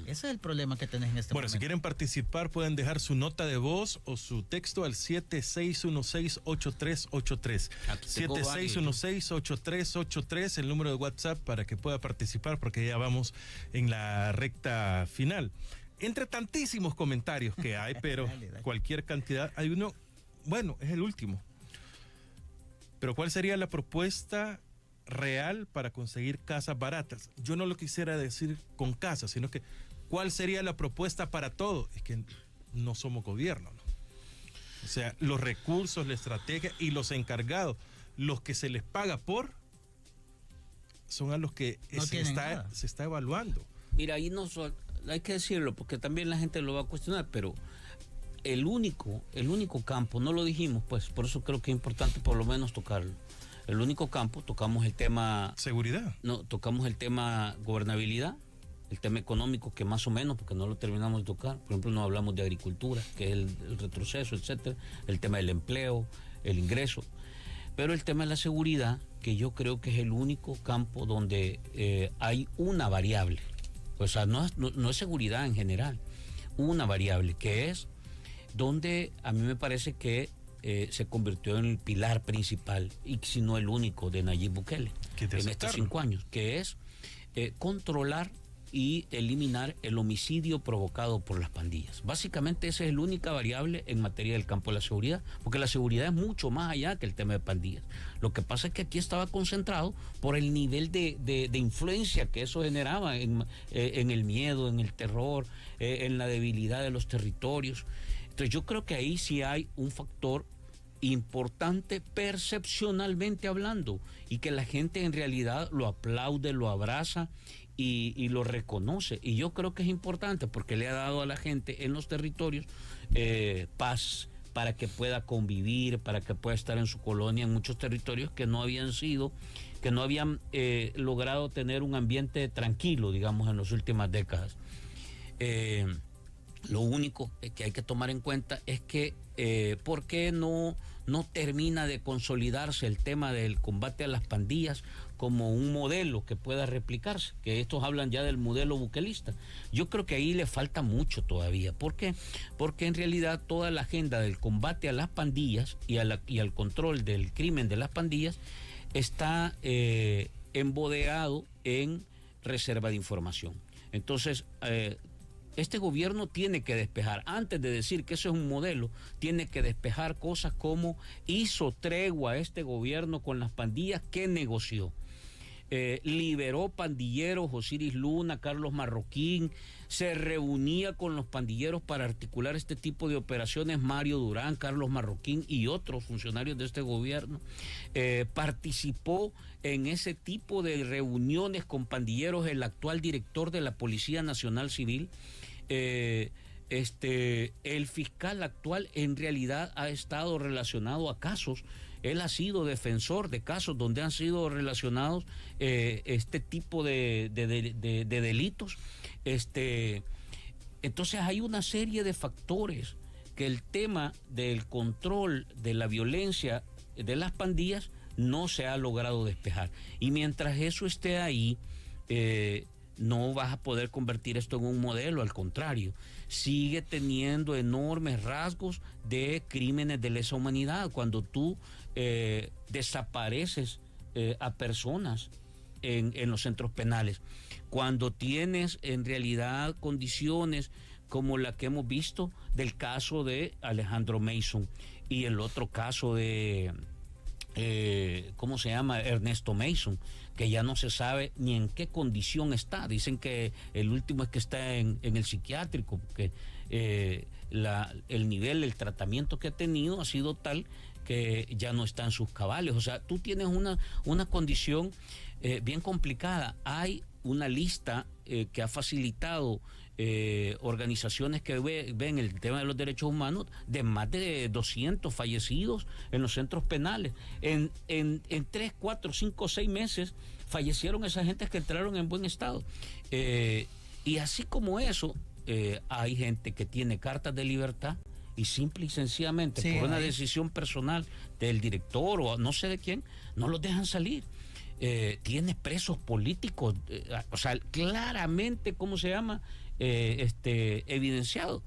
Speaker 4: Ese es el problema que tenés en este momento.
Speaker 3: Bueno, si quieren participar pueden dejar su nota de voz o su texto al 7616-8383. 7616-8383, el número de WhatsApp para que pueda participar, porque ya vamos en la recta final. Entre tantísimos comentarios que hay, pero dale. Cualquier cantidad, hay uno, bueno, es el último. Pero ¿cuál sería la propuesta real para conseguir casas baratas? Yo no lo quisiera decir con casas, sino que ¿cuál sería la propuesta para todo? Es que no somos gobierno, ¿no? O sea, los recursos, la estrategia y los encargados, los que se les paga por, son a los que se está evaluando.
Speaker 5: Mira, ahí hay que decirlo, porque también la gente lo va a cuestionar, pero el único campo, no lo dijimos, pues por eso creo que es importante por lo menos tocarlo. El único campo, tocamos el tema...
Speaker 3: Seguridad.
Speaker 5: No, tocamos el tema gobernabilidad, el tema económico, que más o menos, porque no lo terminamos de tocar. Por ejemplo, no hablamos de agricultura, que es el retroceso, etcétera. El tema del empleo, el ingreso. Pero el tema de la seguridad, que yo creo que es el único campo donde hay una variable, o sea, no es seguridad en general, una variable, que es donde a mí me parece que se convirtió en el pilar principal, y si no el único, de Nayib Bukele en estos 5 años, que es controlar y eliminar el homicidio provocado por las pandillas. Básicamente esa es la única variable en materia del campo de la seguridad, porque la seguridad es mucho más allá que el tema de pandillas. Lo que pasa es que aquí estaba concentrado por el nivel de influencia que eso generaba en el miedo, en el terror, en la debilidad de los territorios. Entonces yo creo que ahí sí hay un factor importante percepcionalmente hablando, y que la gente en realidad lo aplaude, lo abraza y lo reconoce. Y yo creo que es importante porque le ha dado a la gente en los territorios paz, para que pueda convivir, para que pueda estar en su colonia en muchos territorios que no habían logrado tener un ambiente tranquilo, digamos, en las últimas décadas. Lo único que hay que tomar en cuenta es que ¿por qué no termina de consolidarse el tema del combate a las pandillas como un modelo que pueda replicarse? Que estos hablan ya del modelo buquelista. Yo creo que ahí le falta mucho todavía. ¿Por qué? Porque en realidad toda la agenda del combate a las pandillas y al control del crimen de las pandillas está embodeado en reserva de información. Entonces, este gobierno tiene que despejar, antes de decir que eso es un modelo, tiene que despejar cosas como: hizo tregua este gobierno con las pandillas, que negoció. Liberó pandilleros, Osiris Luna, Carlos Marroquín, se reunía con los pandilleros para articular este tipo de operaciones, Mario Durán, Carlos Marroquín y otros funcionarios de este gobierno. Participó en ese tipo de reuniones con pandilleros el actual director de la Policía Nacional Civil. El fiscal actual en realidad ha estado relacionado a casos. Él ha sido defensor de casos donde han sido relacionados este tipo de delitos. Entonces hay una serie de factores que el tema del control de la violencia de las pandillas no se ha logrado despejar. Y mientras eso esté ahí, no vas a poder convertir esto en un modelo, al contrario, sigue teniendo enormes rasgos de crímenes de lesa humanidad. Cuando tú desapareces a personas en los centros penales, cuando tienes en realidad condiciones como la que hemos visto del caso de Alejandro Mason y el otro caso de ¿cómo se llama? Ernesto Mason, que ya no se sabe ni en qué condición está. Dicen que el último es que está en el psiquiátrico, porque el nivel, el tratamiento que ha tenido ha sido tal que ya no está en sus cabales. O sea, tú tienes una condición bien complicada. Hay una lista que ha facilitado organizaciones que ven el tema de los derechos humanos, de más de 200 fallecidos en los centros penales. En 3, 4, 5, 6 meses fallecieron esas gentes que entraron en buen estado. Y así como eso, hay gente que tiene cartas de libertad y simple y sencillamente por una decisión personal del director o no sé de quién, no los dejan salir. Tiene presos políticos, o sea, claramente, ¿cómo se llama? Evidenciado.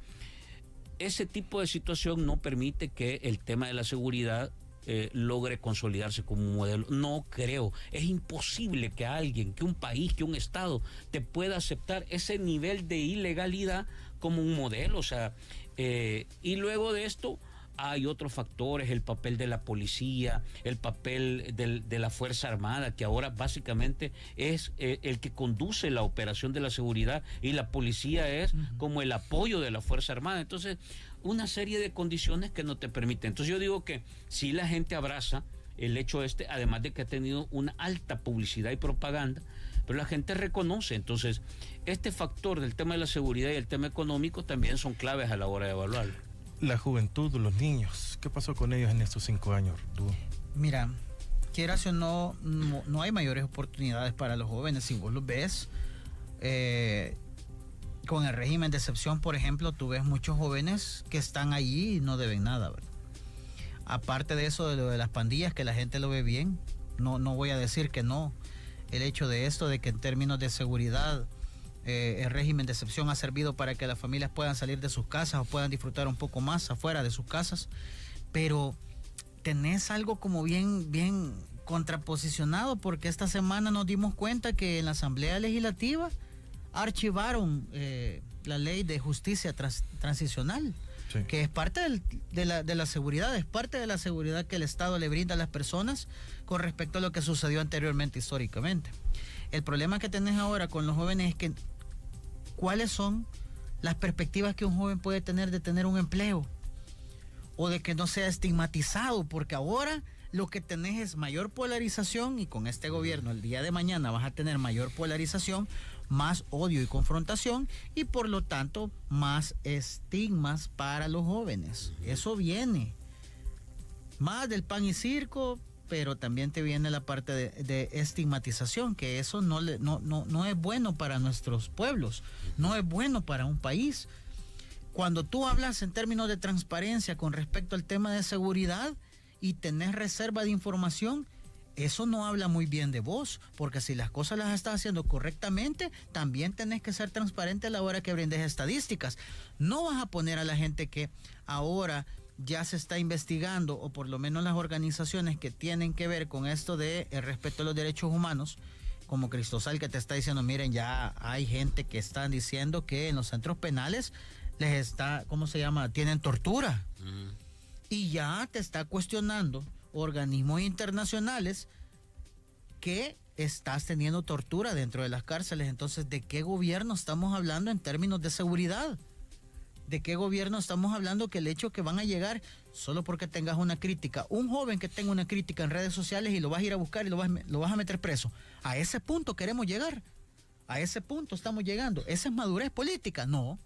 Speaker 5: Ese tipo de situación no permite que el tema de la seguridad logre consolidarse como un modelo. No creo. Es imposible que alguien, que un país, que un Estado te pueda aceptar ese nivel de ilegalidad como un modelo. O sea, y luego de esto hay otros factores, el papel de la policía, el papel de la Fuerza Armada, que ahora básicamente es el que conduce la operación de la seguridad, y la policía es como el apoyo de la Fuerza Armada. Entonces, una serie de condiciones que no te permiten. Entonces yo digo que si la gente abraza el hecho además de que ha tenido una alta publicidad y propaganda, pero la gente reconoce. Entonces, este factor del tema de la seguridad y el tema económico también son claves a la hora de evaluarlo.
Speaker 3: La juventud, los niños, ¿qué pasó con ellos en estos 5 años, tú?
Speaker 4: Mira, quieras o no hay mayores oportunidades para los jóvenes. Si vos los ves, con el régimen de excepción, por ejemplo, tú ves muchos jóvenes que están allí y no deben nada, ¿verdad? Aparte de eso, de lo de las pandillas, que la gente lo ve bien, no voy a decir que no. El hecho de esto, de que en términos de seguridad, el régimen de excepción ha servido para que las familias puedan salir de sus casas o puedan disfrutar un poco más afuera de sus casas, pero tenés algo como bien contraposicionado, porque esta semana nos dimos cuenta que en la Asamblea Legislativa archivaron la ley de justicia transicional, sí, que es parte de la seguridad, es parte de la seguridad que el Estado le brinda a las personas con respecto a lo que sucedió anteriormente históricamente. El problema que tenés ahora con los jóvenes es que ¿cuáles son las perspectivas que un joven puede tener de tener un empleo o de que no sea estigmatizado? Porque ahora lo que tenés es mayor polarización, y con este gobierno el día de mañana vas a tener mayor polarización, más odio y confrontación, y por lo tanto más estigmas para los jóvenes. Eso viene más del pan y circo, pero también te viene la parte de estigmatización, que eso no es bueno para nuestros pueblos, no es bueno para un país. Cuando tú hablas en términos de transparencia con respecto al tema de seguridad y tenés reserva de información, eso no habla muy bien de vos, porque si las cosas las estás haciendo correctamente, también tenés que ser transparente a la hora que brindes estadísticas. No vas a poner a la gente que ahora ya se está investigando, o por lo menos las organizaciones que tienen que ver con esto de el respeto a los derechos humanos, como Cristosal, que te está diciendo, miren, ya hay gente que están diciendo que en los centros penales les está, ¿cómo se llama?, tienen tortura. Y ya te está cuestionando organismos internacionales que estás teniendo tortura dentro de las cárceles. Entonces, ¿de qué gobierno estamos hablando en términos de seguridad? ¿De qué gobierno estamos hablando? Que el hecho que van a llegar solo porque tengas una crítica, un joven que tenga una crítica en redes sociales, y lo vas a ir a buscar y lo vas a meter preso. A ese punto queremos llegar. A ese punto estamos llegando. ¿Esa es madurez política? No.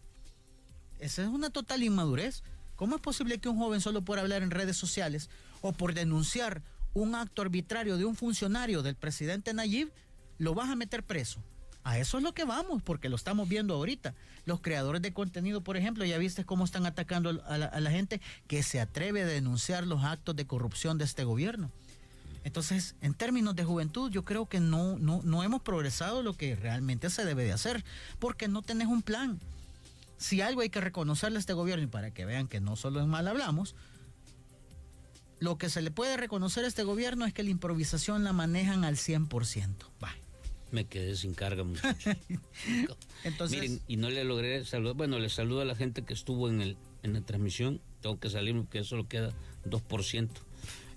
Speaker 4: Esa es una total inmadurez. ¿Cómo es posible que un joven, solo por hablar en redes sociales o por denunciar un acto arbitrario de un funcionario del presidente Nayib, lo vas a meter preso? A eso es lo que vamos, porque lo estamos viendo ahorita. Los creadores de contenido, por ejemplo, ya viste cómo están atacando a la gente que se atreve a denunciar los actos de corrupción de este gobierno. Entonces, en términos de juventud, yo creo que no hemos progresado lo que realmente se debe de hacer, porque no tenés un plan. Si algo hay que reconocerle a este gobierno, y para que vean que no solo en mal hablamos, lo que se le puede reconocer a este gobierno es que la improvisación la manejan al 100%. Bye.
Speaker 5: Me quedé sin carga, muchachos.
Speaker 4: Entonces,
Speaker 5: miren, y no le logré saludar. Bueno, le saludo a la gente que estuvo en la transmisión. Tengo que salir porque solo queda 2%.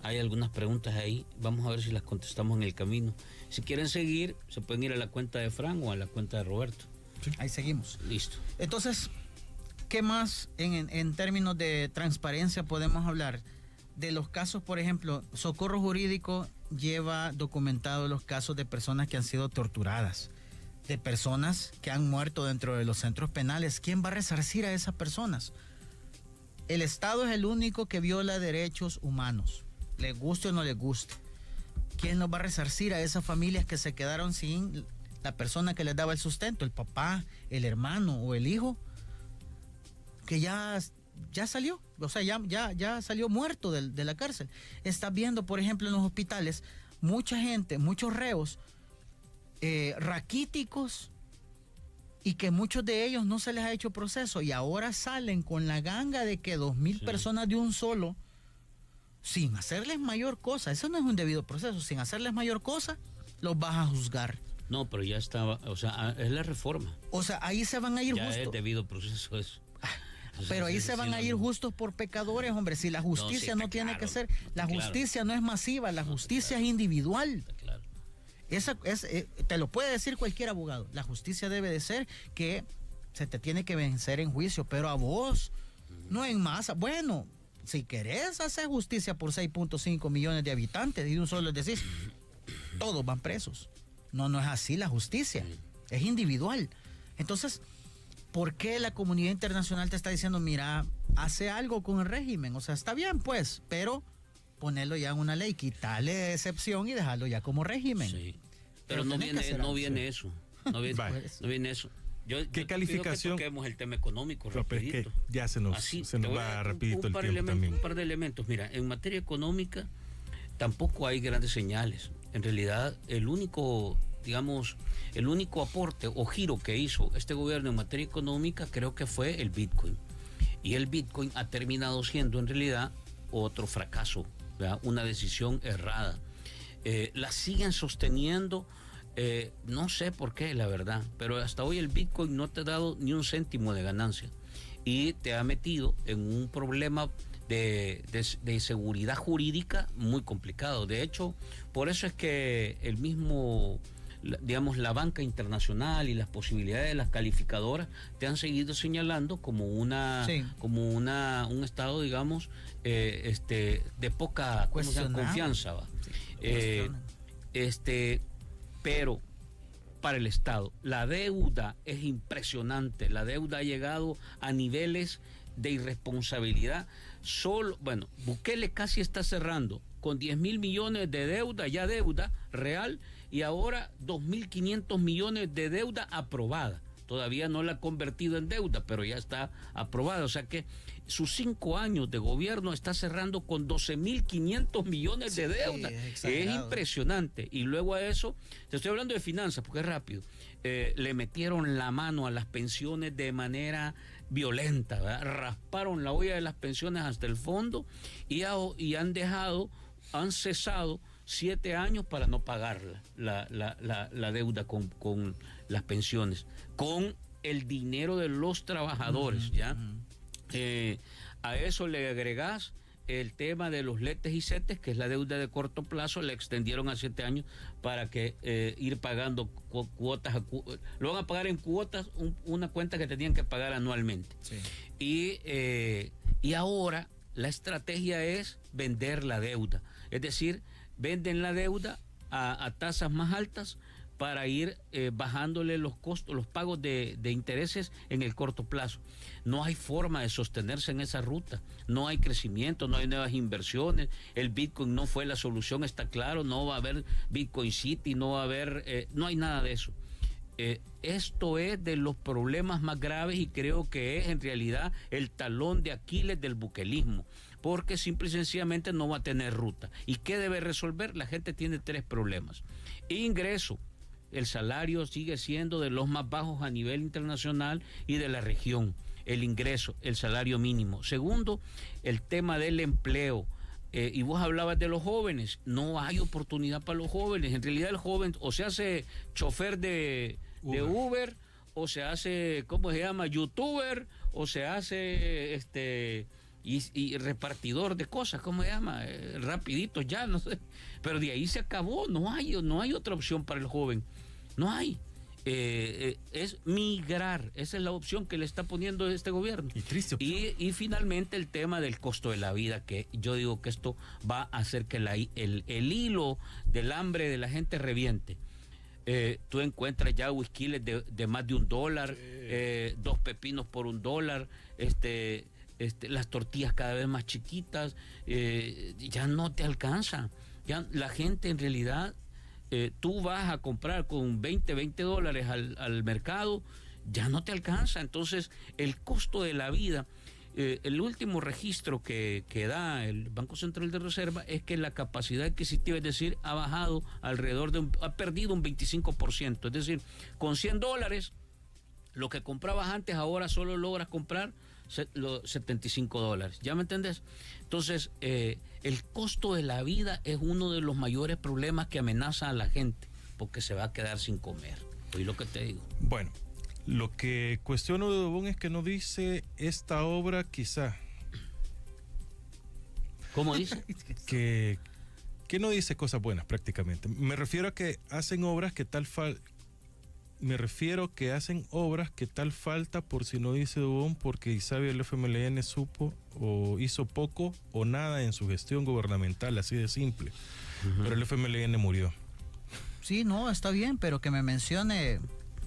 Speaker 5: Hay algunas preguntas ahí. Vamos a ver si las contestamos en el camino. Si quieren seguir, se pueden ir a la cuenta de Fran o a la cuenta de Roberto.
Speaker 4: Sí. Ahí seguimos.
Speaker 5: Listo.
Speaker 4: Entonces, ¿qué más en términos de transparencia podemos hablar? De los casos, por ejemplo, Socorro Jurídico lleva documentado los casos de personas que han sido torturadas, de personas que han muerto dentro de los centros penales. ¿Quién va a resarcir a esas personas? El Estado es el único que viola derechos humanos, le guste o no le guste. ¿Quién nos va a resarcir a esas familias que se quedaron sin la persona que les daba el sustento, el papá, el hermano o el hijo, que ya salió, o sea, ya salió muerto de la cárcel? Estás viendo, por ejemplo, en los hospitales, mucha gente, muchos reos raquíticos, y que muchos de ellos no se les ha hecho proceso, y ahora salen con la ganga de que 2,000 personas de un solo, sin hacerles mayor cosa. Eso no es un debido proceso. Sin hacerles mayor cosa, los vas a juzgar.
Speaker 5: No, pero ya estaba, o sea, es la reforma.
Speaker 4: O sea, ahí se van a ir
Speaker 5: ya
Speaker 4: justo.
Speaker 5: Es debido proceso eso.
Speaker 4: Pero ahí se van a ir justos por pecadores, hombre. Si la justicia no tiene que ser, la justicia no es masiva, la justicia es individual.
Speaker 5: Claro.
Speaker 4: Te lo puede decir cualquier abogado. La justicia debe de ser que se te tiene que vencer en juicio, pero a vos, no en masa. Bueno, si querés hacer justicia por 6.5 millones de habitantes y de un solo les decís, todos van presos. No es así la justicia, es individual. Entonces, ¿por qué la comunidad internacional te está diciendo, mira, hace algo con el régimen? O sea, está bien pues, pero ponerlo ya en una ley, quitarle excepción y dejarlo ya como régimen.
Speaker 5: Sí. Pero no viene eso. No viene eso.
Speaker 3: ¿Qué calificación?
Speaker 5: Toquemos el tema económico,
Speaker 3: Pero es que
Speaker 5: rapidito.
Speaker 3: ya se nos va rapidito el tiempo también.
Speaker 5: Un par de elementos. Mira, en materia económica tampoco hay grandes señales. En realidad, el único aporte o giro que hizo este gobierno en materia económica creo que fue el Bitcoin. Y el Bitcoin ha terminado siendo en realidad otro fracaso, ¿verdad? Una decisión errada. La siguen sosteniendo, no sé por qué, la verdad, pero hasta hoy el Bitcoin no te ha dado ni un céntimo de ganancia y te ha metido en un problema de seguridad jurídica muy complicado. De hecho, por eso es que el mismo, digamos, la banca internacional y las posibilidades de las calificadoras te han seguido señalando como un estado, digamos, de poca confianza, ¿va? Pero para el Estado la deuda es impresionante. La deuda ha llegado a niveles de irresponsabilidad. Bukele casi está cerrando con 10.000 millones de deuda real, y ahora 2.500 millones de deuda aprobada. Todavía no la ha convertido en deuda, pero ya está aprobada. O sea que sus 5 años de gobierno está cerrando con 12.500 millones de deuda. Es impresionante. Y luego a eso, te estoy hablando de finanzas porque es rápido, le metieron la mano a las pensiones de manera violenta, ¿verdad? Rasparon la olla de las pensiones hasta el fondo y han cesado 7 años para no pagar la deuda con las pensiones, con el dinero de los trabajadores, ¿ya? A eso le agregás el tema de los letes y setes, que es la deuda de corto plazo, le extendieron a 7 años para que ir pagando cuotas, lo van a pagar en cuotas, una cuenta que tenían que pagar anualmente. Sí. Y ahora la estrategia es vender la deuda, es decir, venden la deuda a tasas más altas para ir bajándole los costos, los pagos de intereses en el corto plazo. No hay forma de sostenerse en esa ruta, no hay crecimiento, no hay nuevas inversiones, el Bitcoin no fue la solución, está claro, no va a haber Bitcoin City, no va a haber, no hay nada de eso. Esto es de los problemas más graves y creo que es en realidad el talón de Aquiles del buquelismo, porque simple y sencillamente no va a tener ruta. ¿Y qué debe resolver? La gente tiene 3 problemas. Ingreso. El salario sigue siendo de los más bajos a nivel internacional y de la región. El ingreso, el salario mínimo. Segundo, el tema del empleo. Y vos hablabas de los jóvenes. No hay oportunidad para los jóvenes. En realidad el joven o se hace chofer de Uber, o se hace, ¿cómo se llama? YouTuber, o se hace y repartidor de cosas, ¿cómo se llama? Rapidito ya, no sé. Pero de ahí se acabó, no hay otra opción para el joven. No hay. Es migrar, esa es la opción que le está poniendo este gobierno.
Speaker 3: Y triste opción.
Speaker 5: Y finalmente el tema del costo de la vida, que yo digo que esto va a hacer que el hilo del hambre de la gente reviente. Tú encuentras ya whiskyles de más de $1, 2 pepinos por $1, las tortillas cada vez más chiquitas, ya no te alcanza. Ya la gente en realidad, tú vas a comprar con $20 al mercado, ya no te alcanza. Entonces el costo de la vida, el último registro que da el Banco Central de Reserva es que la capacidad adquisitiva, es decir, ha bajado ha perdido un 25%, es decir, con $100 lo que comprabas antes ahora solo logras comprar los $75. ¿Ya me entendés? Entonces, el costo de la vida es uno de los mayores problemas que amenaza a la gente, porque se va a quedar sin comer. Oí lo que te digo.
Speaker 3: Bueno, lo que cuestiono de Dubón es que no dice esta obra quizá.
Speaker 5: ¿Cómo dice?
Speaker 3: que no dice cosas buenas prácticamente. Me refiero a que hacen obras que tal falta, por si no dice Dubón, porque Isabel el FMLN supo o hizo poco o nada en su gestión gubernamental, así de simple. Pero el FMLN murió.
Speaker 4: Sí, no, está bien, pero que me mencione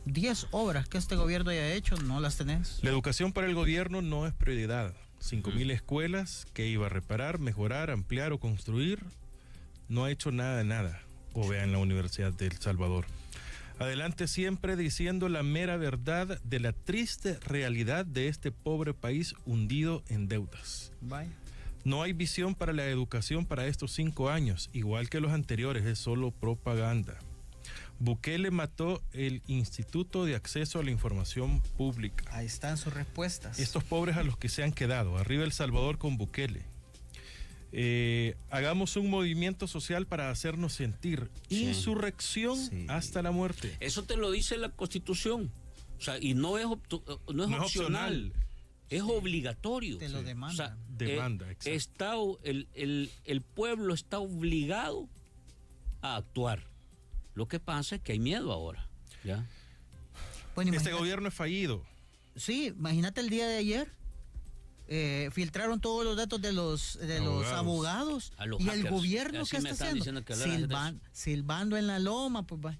Speaker 4: 10 obras que este gobierno haya hecho, no las tenés.
Speaker 3: La educación para el gobierno no es prioridad. 5.000 escuelas que iba a reparar, mejorar, ampliar o construir, no ha hecho nada de nada. O vean la Universidad de El Salvador. Adelante siempre diciendo la mera verdad de la triste realidad de este pobre país hundido en deudas.
Speaker 4: Vaya.
Speaker 3: No hay visión para la educación para estos 5 años, igual que los anteriores, es solo propaganda. Bukele mató el Instituto de Acceso a la Información Pública.
Speaker 4: Ahí están sus respuestas.
Speaker 3: Estos pobres a los que se han quedado. Arriba El Salvador con Bukele. Hagamos un movimiento social para hacernos sentir.
Speaker 5: Sí.
Speaker 3: Insurrección hasta la muerte.
Speaker 5: Eso te lo dice la Constitución. O sea, y no es opcional. Es obligatorio.
Speaker 4: Te lo demanda.
Speaker 5: O sea,
Speaker 3: Demanda, exacto.
Speaker 5: El pueblo está obligado a actuar. Lo que pasa es que hay miedo ahora. ¿Ya?
Speaker 4: Bueno,
Speaker 3: Este gobierno es fallido.
Speaker 4: Sí, imagínate el día de ayer. Filtraron todos los datos de los abogados
Speaker 5: A los
Speaker 4: y
Speaker 5: hackers.
Speaker 4: el gobierno
Speaker 5: Así
Speaker 4: que
Speaker 5: me
Speaker 4: está
Speaker 5: están
Speaker 4: haciendo
Speaker 5: diciendo que hablaras de eso.
Speaker 4: silbando en la loma, pues va.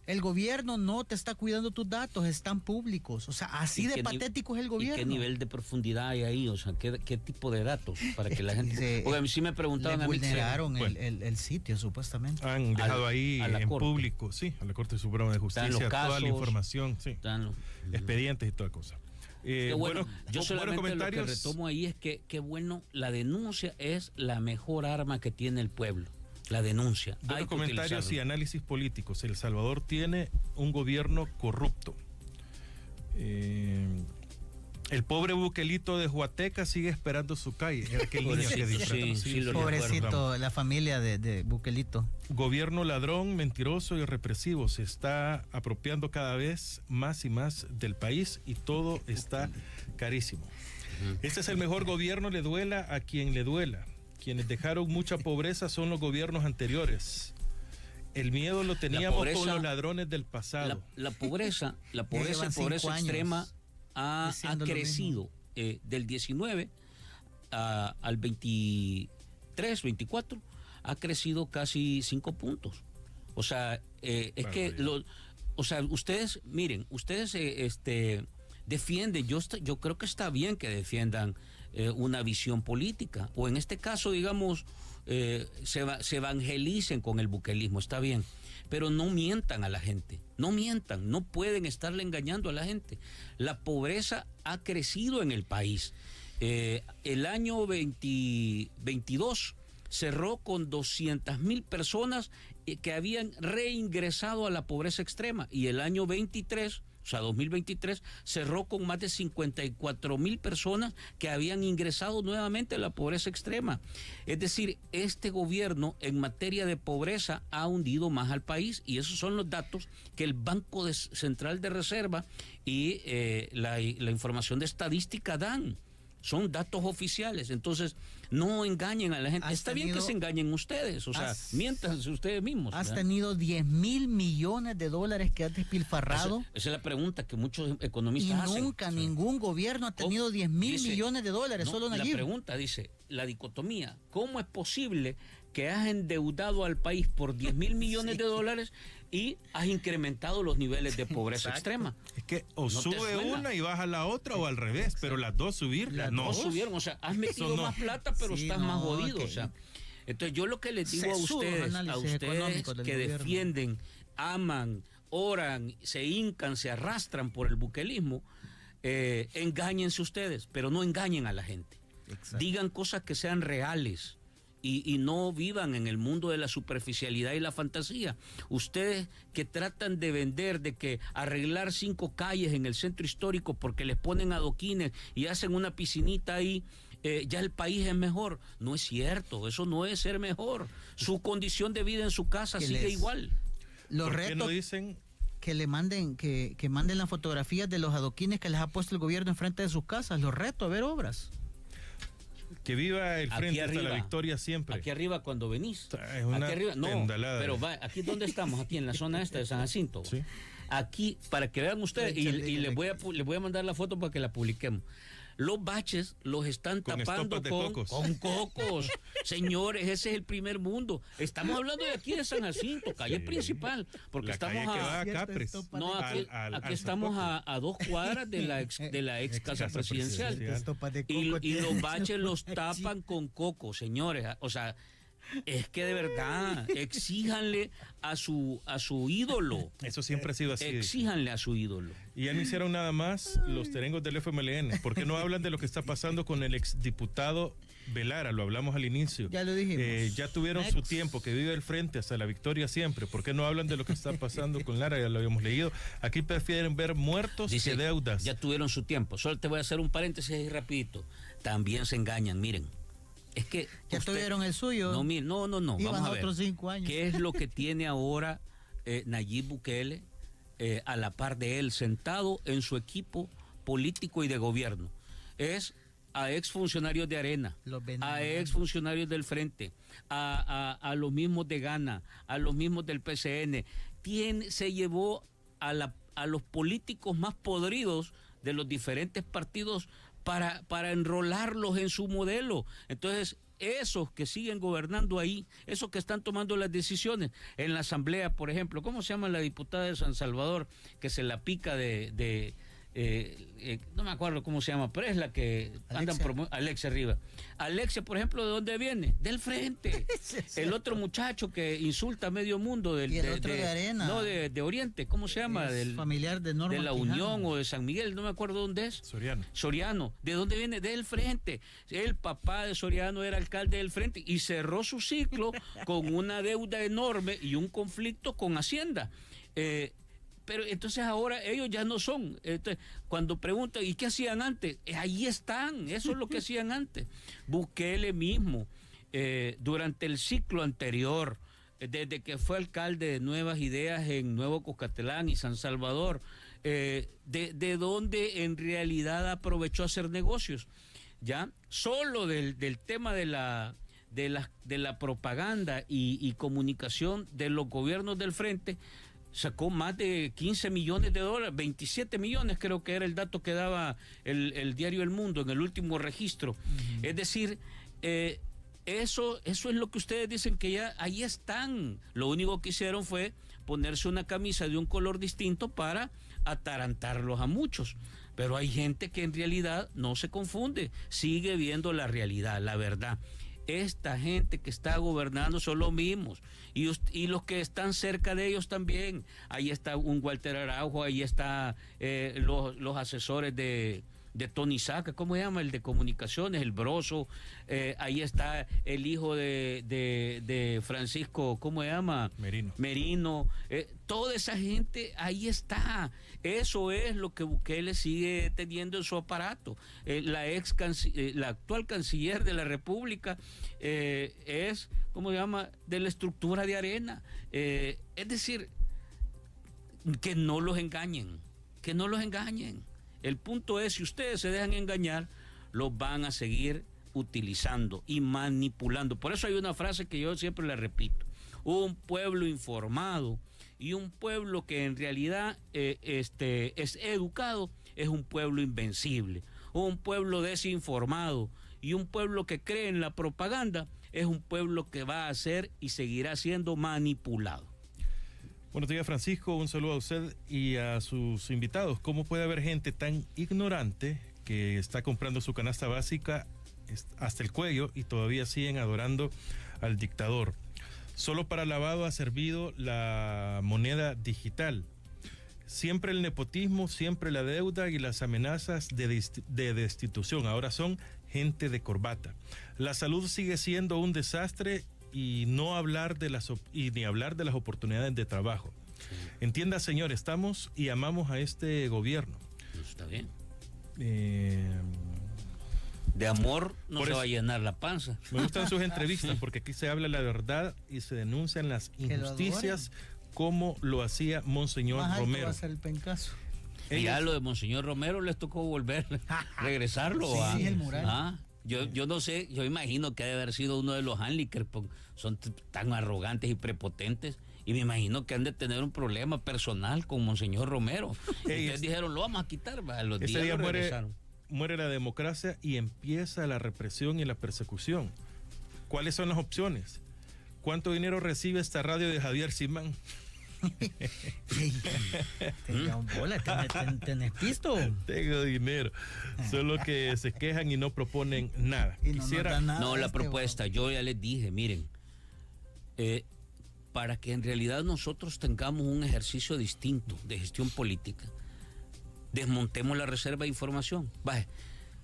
Speaker 4: El gobierno no te está cuidando tus datos, están públicos. O sea, así de patético es el gobierno.
Speaker 5: ¿Y qué nivel de profundidad hay ahí? O sea, ¿qué tipo de datos? Para que la gente... Porque a mí sí me preguntaban
Speaker 4: le
Speaker 5: a mí...
Speaker 4: vulneraron el sitio, supuestamente.
Speaker 3: Han dejado ahí
Speaker 5: a la
Speaker 3: en
Speaker 5: Corte.
Speaker 3: público, sí, a la Corte Suprema de
Speaker 5: Están
Speaker 3: Justicia,
Speaker 5: los
Speaker 3: toda
Speaker 5: casos,
Speaker 3: la información, sí,
Speaker 5: Están
Speaker 3: expedientes y toda cosa.
Speaker 5: Qué bueno. Yo solamente lo que
Speaker 3: comentarios.
Speaker 5: retomo ahí es que qué bueno, la denuncia es la mejor arma que tiene el pueblo. La denuncia.
Speaker 3: Buenos
Speaker 5: Hay que
Speaker 3: comentarios y
Speaker 5: utilizarlo.
Speaker 3: análisis políticos. El Salvador tiene un gobierno corrupto. El pobre Bukelito de Huateca sigue esperando su calle. Era aquel niño que disfrazó.
Speaker 5: sí, lo
Speaker 4: Pobrecito,
Speaker 3: recuerdo.
Speaker 4: la familia de Bukelito.
Speaker 3: Gobierno ladrón, mentiroso y represivo. Se está apropiando cada vez más y más del país y todo está carísimo. Este es el mejor gobierno, le duela a quien le duela. Quienes dejaron mucha pobreza son los gobiernos anteriores. El miedo lo teníamos
Speaker 5: pobreza,
Speaker 3: con los ladrones del pasado.
Speaker 5: La pobreza
Speaker 4: llevan 5 años
Speaker 5: extrema ha
Speaker 4: diciendo lo
Speaker 5: crecido del 19 al 23, 24, ha crecido casi 5 puntos. O sea, es que ustedes, miren, ustedes defienden, yo creo que está bien que defiendan una visión política, o en este caso, digamos, se evangelicen con el buquelismo, está bien, pero no mientan a la gente, no mientan, no pueden estarle engañando a la gente. La pobreza ha crecido en el país. El año 2022 cerró con 200,000 personas que habían reingresado a la pobreza extrema, y el año 23, o sea, 2023, cerró con más de 54,000 personas que habían ingresado nuevamente a la pobreza extrema. Es decir, este gobierno en materia de pobreza ha hundido más al país, y esos son los datos que el Banco Central de Reserva y la información de estadística dan. Son datos oficiales, entonces no engañen a la gente. Está bien que se engañen ustedes, o sea, miéntanse ustedes mismos.
Speaker 4: Has
Speaker 5: ¿verdad?
Speaker 4: tenido 10,000 millones de dólares que has despilfarrado.
Speaker 5: Esa es la pregunta que muchos economistas hacen.
Speaker 4: Y nunca ningún gobierno ha tenido 10,000 millones de dólares,
Speaker 5: no,
Speaker 4: solo Nayib.
Speaker 5: La pregunta dice, la dicotomía, ¿cómo es posible que has endeudado al país por 10,000 millones de dólares y has incrementado los niveles de pobreza extrema?
Speaker 3: Es que o
Speaker 5: No te
Speaker 3: sube
Speaker 5: suena.
Speaker 3: una y baja la otra, o al revés, pero las dos subir, no.
Speaker 5: No subieron, o sea, has metido más plata, pero
Speaker 4: Sí,
Speaker 5: estás
Speaker 4: no,
Speaker 5: más jodido,
Speaker 4: que-
Speaker 5: o sea. Entonces yo lo que les digo
Speaker 4: Sesudos
Speaker 5: a
Speaker 4: análisis
Speaker 5: ustedes
Speaker 4: económicos del
Speaker 5: que
Speaker 4: gobierno.
Speaker 5: defienden, aman, oran, se hincan, se arrastran por el buquelismo, engáñense ustedes, pero no engañen a la gente.
Speaker 4: Exacto.
Speaker 5: Digan cosas que sean reales y no vivan en el mundo de la superficialidad y la fantasía. Ustedes que tratan de vender, de que arreglar 5 calles en el centro histórico porque les ponen adoquines y hacen una piscinita ahí, ya el país es mejor. No es cierto, eso no es ser mejor. Su condición de vida en su casa
Speaker 4: Que
Speaker 5: sigue
Speaker 4: les-
Speaker 5: igual.
Speaker 4: Los
Speaker 3: ¿Por qué
Speaker 4: retos
Speaker 3: no dicen?
Speaker 4: que le manden, que manden las fotografías de los adoquines que les ha puesto el gobierno enfrente de sus casas. Los reto a ver obras.
Speaker 3: Que viva el
Speaker 5: Aquí
Speaker 3: frente hasta la
Speaker 5: arriba.
Speaker 3: victoria siempre.
Speaker 5: Aquí arriba cuando venís.
Speaker 3: Es una
Speaker 5: Aquí arriba, no,
Speaker 3: tendalada.
Speaker 5: pero va, aquí donde estamos, aquí en la zona esta de San Jacinto.
Speaker 3: Sí.
Speaker 5: Aquí, para que vean ustedes, y les voy a mandar la foto para que la publiquemos. Los baches los están
Speaker 3: Con
Speaker 5: tapando
Speaker 3: estopas de cocos.
Speaker 5: con cocos. Señores, ese es el primer mundo. Estamos hablando de aquí de San Jacinto, calle principal, porque
Speaker 3: La
Speaker 5: estamos
Speaker 3: calle que va
Speaker 5: a...
Speaker 3: a Capres.
Speaker 5: No, aquí, aquí estamos a 2 cuadras de la ex casa presidencial.
Speaker 3: presidencial.
Speaker 4: Estopas de
Speaker 5: Y
Speaker 4: coco
Speaker 5: los
Speaker 4: tienen.
Speaker 5: baches los tapan con coco, señores. O sea, Es que de verdad, exíjanle a su ídolo.
Speaker 3: Eso siempre ha sido así.
Speaker 5: Exíjanle a su ídolo.
Speaker 3: Y ya no hicieron nada más los terengos del FMLN. ¿Por qué no hablan de lo que está pasando con el exdiputado Velara? Lo hablamos al inicio.
Speaker 4: Ya lo dijimos.
Speaker 3: Ya tuvieron su tiempo, que vive el frente hasta la victoria siempre. ¿Por qué no hablan de lo que está pasando con Lara? Ya lo habíamos leído. Aquí prefieren ver muertos que deudas.
Speaker 5: Ya tuvieron su tiempo. Solo te voy a hacer un paréntesis ahí rapidito. También se engañan, miren. Es que
Speaker 4: ya tuvieron el suyo.
Speaker 5: No, miren, no. Vamos a ver.
Speaker 4: Otros 5 años.
Speaker 5: ¿Qué es lo que tiene ahora Nayib Bukele a la par de él, sentado en su equipo político y de gobierno? Es a exfuncionarios de Arena, a exfuncionarios del Frente, a los mismos de Gana, a los mismos del PCN. Se llevó a los políticos más podridos de los diferentes partidos para enrolarlos en su modelo. Entonces, esos que siguen gobernando ahí, esos que están tomando las decisiones en la asamblea, por ejemplo, ¿cómo se llama la diputada de San Salvador que se la pica no me acuerdo cómo se llama, pero es la que andan Alexia Rivas. Alexia, por ejemplo, ¿de dónde viene? Del Frente. El otro muchacho que insulta a medio mundo
Speaker 4: de Arena.
Speaker 5: No, de Oriente, ¿cómo se llama? Del
Speaker 4: familiar de Norma
Speaker 5: de la
Speaker 4: Quijano.
Speaker 5: Unión o de San Miguel, no me acuerdo dónde es. Soriano. ¿De dónde viene? Del Frente. El papá de Soriano era alcalde del Frente y cerró su ciclo con una deuda enorme y un conflicto con Hacienda. Pero entonces ahora ellos ya no son. Cuando preguntan, ¿y qué hacían antes? Ahí están, eso es lo que hacían antes. Bukele mismo, durante el ciclo anterior, desde que fue alcalde de Nuevas Ideas en Nuevo Cuscatlán y San Salvador, de donde en realidad aprovechó a hacer negocios, ¿ya? Solo del tema de la propaganda y comunicación de los gobiernos del Frente, sacó más de 15 millones de dólares, 27 millones creo que era el dato que daba el diario El Mundo en el último registro. Es decir, eso es lo que ustedes dicen que ya ahí están. Lo único que hicieron fue ponerse una camisa de un color distinto para atarantarlos a muchos. Pero hay gente que en realidad no se confunde, sigue viendo la realidad, la verdad. Esta gente que está gobernando son los mismos y los que están cerca de ellos también. Ahí está un Walter Araujo, ahí está los asesores de Tony Saca, ¿cómo se llama? El de comunicaciones, el Broso. Ahí está el hijo de Francisco, ¿cómo se llama? Merino. Toda esa gente ahí está. Eso es lo que Bukele sigue teniendo en su aparato. La actual canciller de la República es, ¿cómo se llama?, de la estructura de Arena. Es decir, que no los engañen. El punto es, si ustedes se dejan engañar, los van a seguir utilizando y manipulando. Por eso hay una frase que yo siempre le repito: un pueblo informado y un pueblo que en realidad es educado es un pueblo invencible. Un pueblo desinformado y un pueblo que cree en la propaganda es un pueblo que va a ser y seguirá siendo manipulado.
Speaker 3: Buenos días, Francisco, un saludo a usted y a sus invitados. ¿Cómo puede haber gente tan ignorante que está comprando su canasta básica hasta el cuello y todavía siguen adorando al dictador? Solo para lavado ha servido la moneda digital. Siempre el nepotismo, siempre la deuda y las amenazas de destitución. Ahora son gente de corbata. La salud sigue siendo un desastre y ni hablar de las oportunidades de trabajo. Entienda, señor, estamos y amamos a este gobierno.
Speaker 5: Está bien. De amor no se va a llenar la panza.
Speaker 3: Me gustan sus entrevistas porque aquí se habla la verdad y se denuncian las injusticias como lo hacía Monseñor Romero.
Speaker 4: Va a ser el pencazo.
Speaker 5: Ya lo de Monseñor Romero les tocó volver, regresarlo.
Speaker 4: Sí, el mural.
Speaker 5: Yo no sé, yo imagino que debe haber sido uno de los Anliker, son tan arrogantes y prepotentes, y me imagino que han de tener un problema personal con Monseñor Romero. Ustedes dijeron, lo vamos a quitar, los días
Speaker 3: día
Speaker 5: regresaron.
Speaker 3: Muere la democracia y empieza la represión y la persecución. ¿Cuáles son las opciones? ¿Cuánto dinero recibe esta radio de Javier Simán?
Speaker 4: ¿Tenés pisto?
Speaker 3: Tengo dinero. Solo que se quejan y no proponen nada.
Speaker 5: No, la propuesta, yo ya les dije, miren, para que en realidad nosotros tengamos un ejercicio distinto de gestión política, desmontemos la reserva de información. Vaya,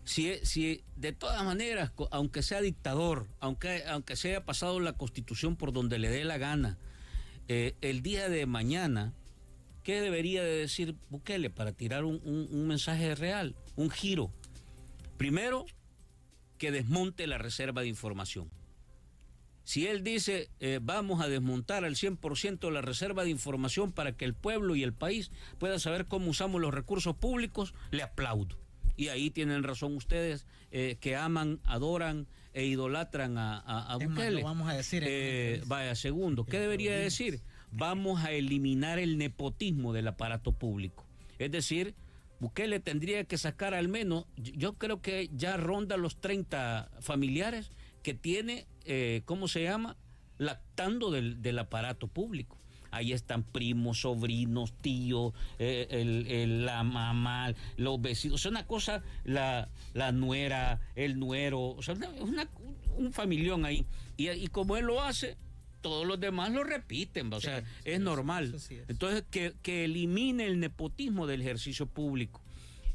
Speaker 5: si de todas maneras, aunque sea dictador, aunque se haya pasado la Constitución por donde le dé la gana, el día de mañana, ¿qué debería de decir Bukele para tirar un mensaje real, un giro? Primero, que desmonte la reserva de información. Si él dice, vamos a desmontar al 100% la reserva de información para que el pueblo y el país puedan saber cómo usamos los recursos públicos, le aplaudo. Y ahí tienen razón ustedes, que aman, adoran e idolatran a Bukele.
Speaker 4: Lo vamos a decir.
Speaker 5: Vaya, segundo, ¿qué debería decir? Vamos a eliminar el nepotismo del aparato público. Es decir, Bukele tendría que sacar al menos, yo creo que ya ronda los 30 familiares que tiene, ¿cómo se llama? Lactando del aparato público. Ahí están primos, sobrinos, tíos, la mamá, los vecinos. O sea, una cosa, la nuera, el nuero, o sea, un familión ahí. Y como él lo hace, todos los demás lo repiten, o sea, es normal. Eso sí es. Entonces, que elimine el nepotismo del ejercicio público,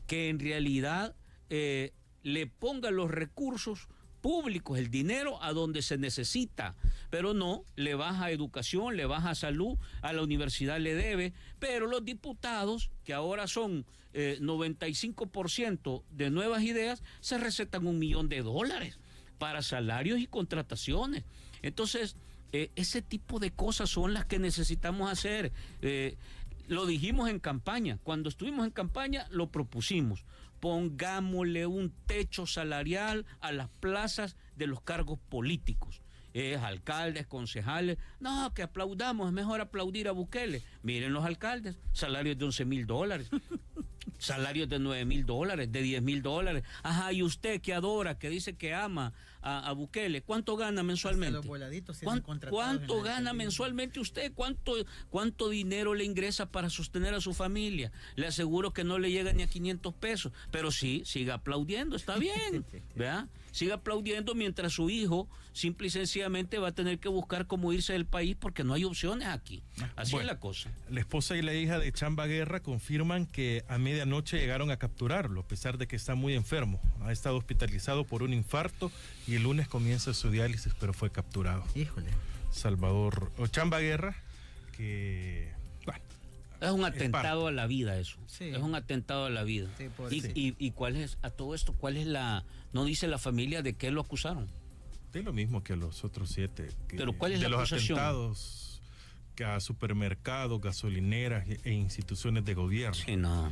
Speaker 5: que en realidad le ponga los recursos públicos, el dinero a donde se necesita, pero no, le baja educación, le baja salud, a la universidad le debe, pero los diputados, que ahora son 95% de nuevas ideas, se recetan $1 millón para salarios y contrataciones. Entonces, ese tipo de cosas son las que necesitamos hacer. Lo dijimos en campaña, cuando estuvimos en campaña lo propusimos. Pongámosle un techo salarial a las plazas de los cargos políticos. Alcaldes, concejales, no, que aplaudamos, es mejor aplaudir a Bukele. Miren los alcaldes, salarios de $11,000, salarios de $9,000, de $10,000. Ajá, y usted que adora, que dice que ama a Bukele, ¿cuánto gana mensualmente? ¿Cuánto gana mensualmente usted? ¿Cuánto dinero le ingresa para sostener a su familia? Le aseguro que no le llega ni a 500 pesos, pero sí, siga aplaudiendo, está bien, ¿verdad? Siga aplaudiendo mientras su hijo simple y sencillamente va a tener que buscar cómo irse del país porque no hay opciones aquí. Así es la cosa.
Speaker 3: La esposa y la hija de Chamba Guerra confirman que a medianoche llegaron a capturarlo, a pesar de que está muy enfermo. Ha estado hospitalizado por un infarto y el lunes comienza su diálisis, pero fue capturado.
Speaker 4: Híjole.
Speaker 3: Chamba Guerra, que... Bueno,
Speaker 5: es un atentado a la vida eso.
Speaker 4: Sí.
Speaker 5: Es un atentado a la vida. Sí, y cuál es, a todo esto, cuál es no dice la familia de qué lo acusaron.
Speaker 3: De lo mismo que a los otros 7.
Speaker 5: Pero ¿cuál es la acusación?
Speaker 3: De los atentados a supermercados, gasolineras e instituciones de gobierno.
Speaker 5: Sí, no.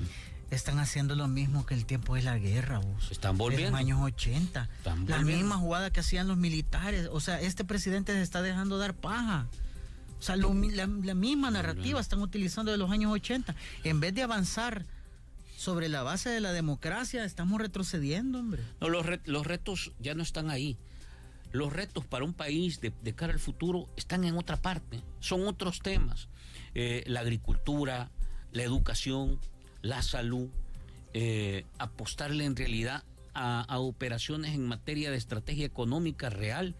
Speaker 4: Están haciendo lo mismo que el tiempo de la guerra, vos.
Speaker 5: Se están volviendo.
Speaker 4: En los años 80. La misma jugada que hacían los militares. O sea, este presidente se está dejando dar paja. O sea, la misma narrativa están utilizando de los años 80. En vez de avanzar sobre la base de la democracia, estamos retrocediendo, hombre.
Speaker 5: No, los retos ya no están ahí. Los retos para un país de cara al futuro están en otra parte. Son otros temas. La agricultura, la educación, la salud, apostarle en realidad a operaciones en materia de estrategia económica real.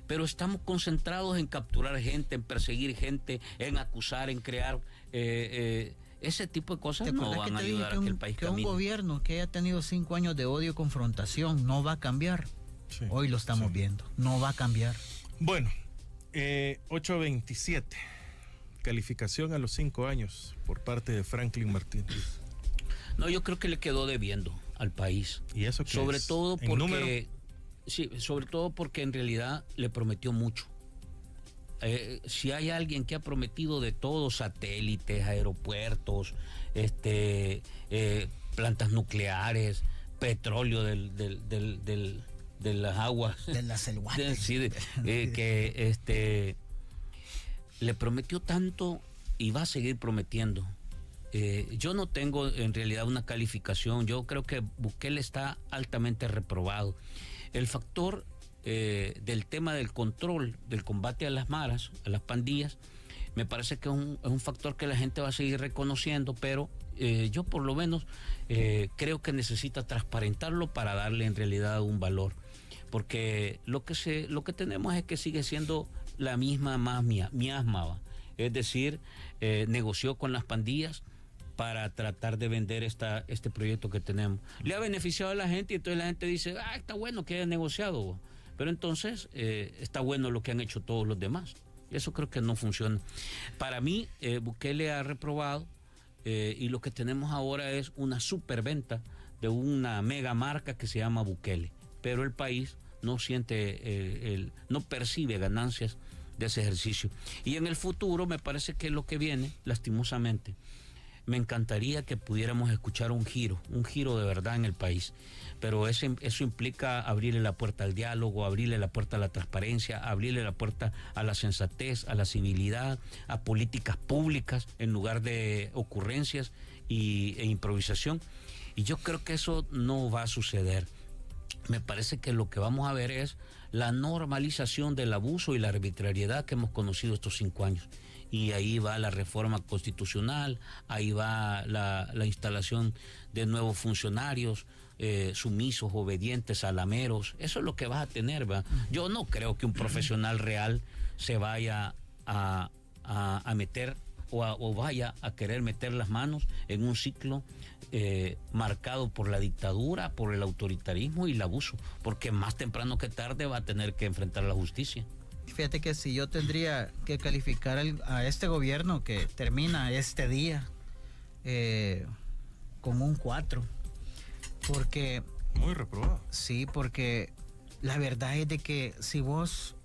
Speaker 5: Pero estamos concentrados en capturar gente, en perseguir gente, en acusar, en crear ese tipo de cosas. No van a ayudar a que el país camine.
Speaker 4: Un gobierno que haya tenido 5 años de odio y confrontación no va a cambiar. Sí, hoy lo estamos viendo, no va a cambiar.
Speaker 3: Bueno, 8.27, calificación a los 5 años por parte de Franklin Martínez.
Speaker 5: No, yo creo que le quedó debiendo al país.
Speaker 3: ¿Y eso qué
Speaker 5: sobre
Speaker 3: es?
Speaker 5: todo porque...
Speaker 3: ¿Número?
Speaker 5: Sí, sobre todo porque en realidad le prometió mucho. Si hay alguien que ha prometido de todo, satélites, aeropuertos, plantas nucleares, petróleo de las aguas.
Speaker 4: De las selvajes.
Speaker 5: Sí, que le prometió tanto y va a seguir prometiendo. Yo no tengo en realidad una calificación. Yo creo que Bukele está altamente reprobado. El factor del tema del control, del combate a las maras, a las pandillas, me parece que es un factor que la gente va a seguir reconociendo, pero yo por lo menos creo que necesita transparentarlo para darle en realidad un valor. Porque lo que tenemos es que sigue siendo la misma miasma, ¿va? Es decir, negoció con las pandillas para tratar de vender este proyecto que tenemos. Le ha beneficiado a la gente y entonces la gente dice, está bueno que haya negociado, ¿va? Pero entonces está bueno lo que han hecho todos los demás. Y eso creo que no funciona. Para mí, Bukele ha reprobado y lo que tenemos ahora es una superventa de una mega marca que se llama Bukele. Pero el país no siente, no percibe ganancias de ese ejercicio. Y en el futuro me parece que lo que viene, lastimosamente, me encantaría que pudiéramos escuchar un giro de verdad en el país. Pero eso implica abrirle la puerta al diálogo, abrirle la puerta a la transparencia, abrirle la puerta a la sensatez, a la civilidad, a políticas públicas en lugar de ocurrencias e improvisación. Y yo creo que eso no va a suceder. Me parece que lo que vamos a ver es la normalización del abuso y la arbitrariedad que hemos conocido estos 5 años. Y ahí va la reforma constitucional, ahí va la instalación de nuevos funcionarios, sumisos, obedientes, salameros. Eso es lo que vas a tener, ¿va? Yo no creo que un profesional real se vaya a meter o vaya a querer meter las manos en un ciclo marcado por la dictadura, por el autoritarismo y el abuso, porque más temprano que tarde va a tener que enfrentar la justicia.
Speaker 4: Fíjate que si yo tendría que calificar a este gobierno que termina este día con un 4, porque...
Speaker 3: Muy reprobado.
Speaker 4: Sí, porque la verdad es de que si vos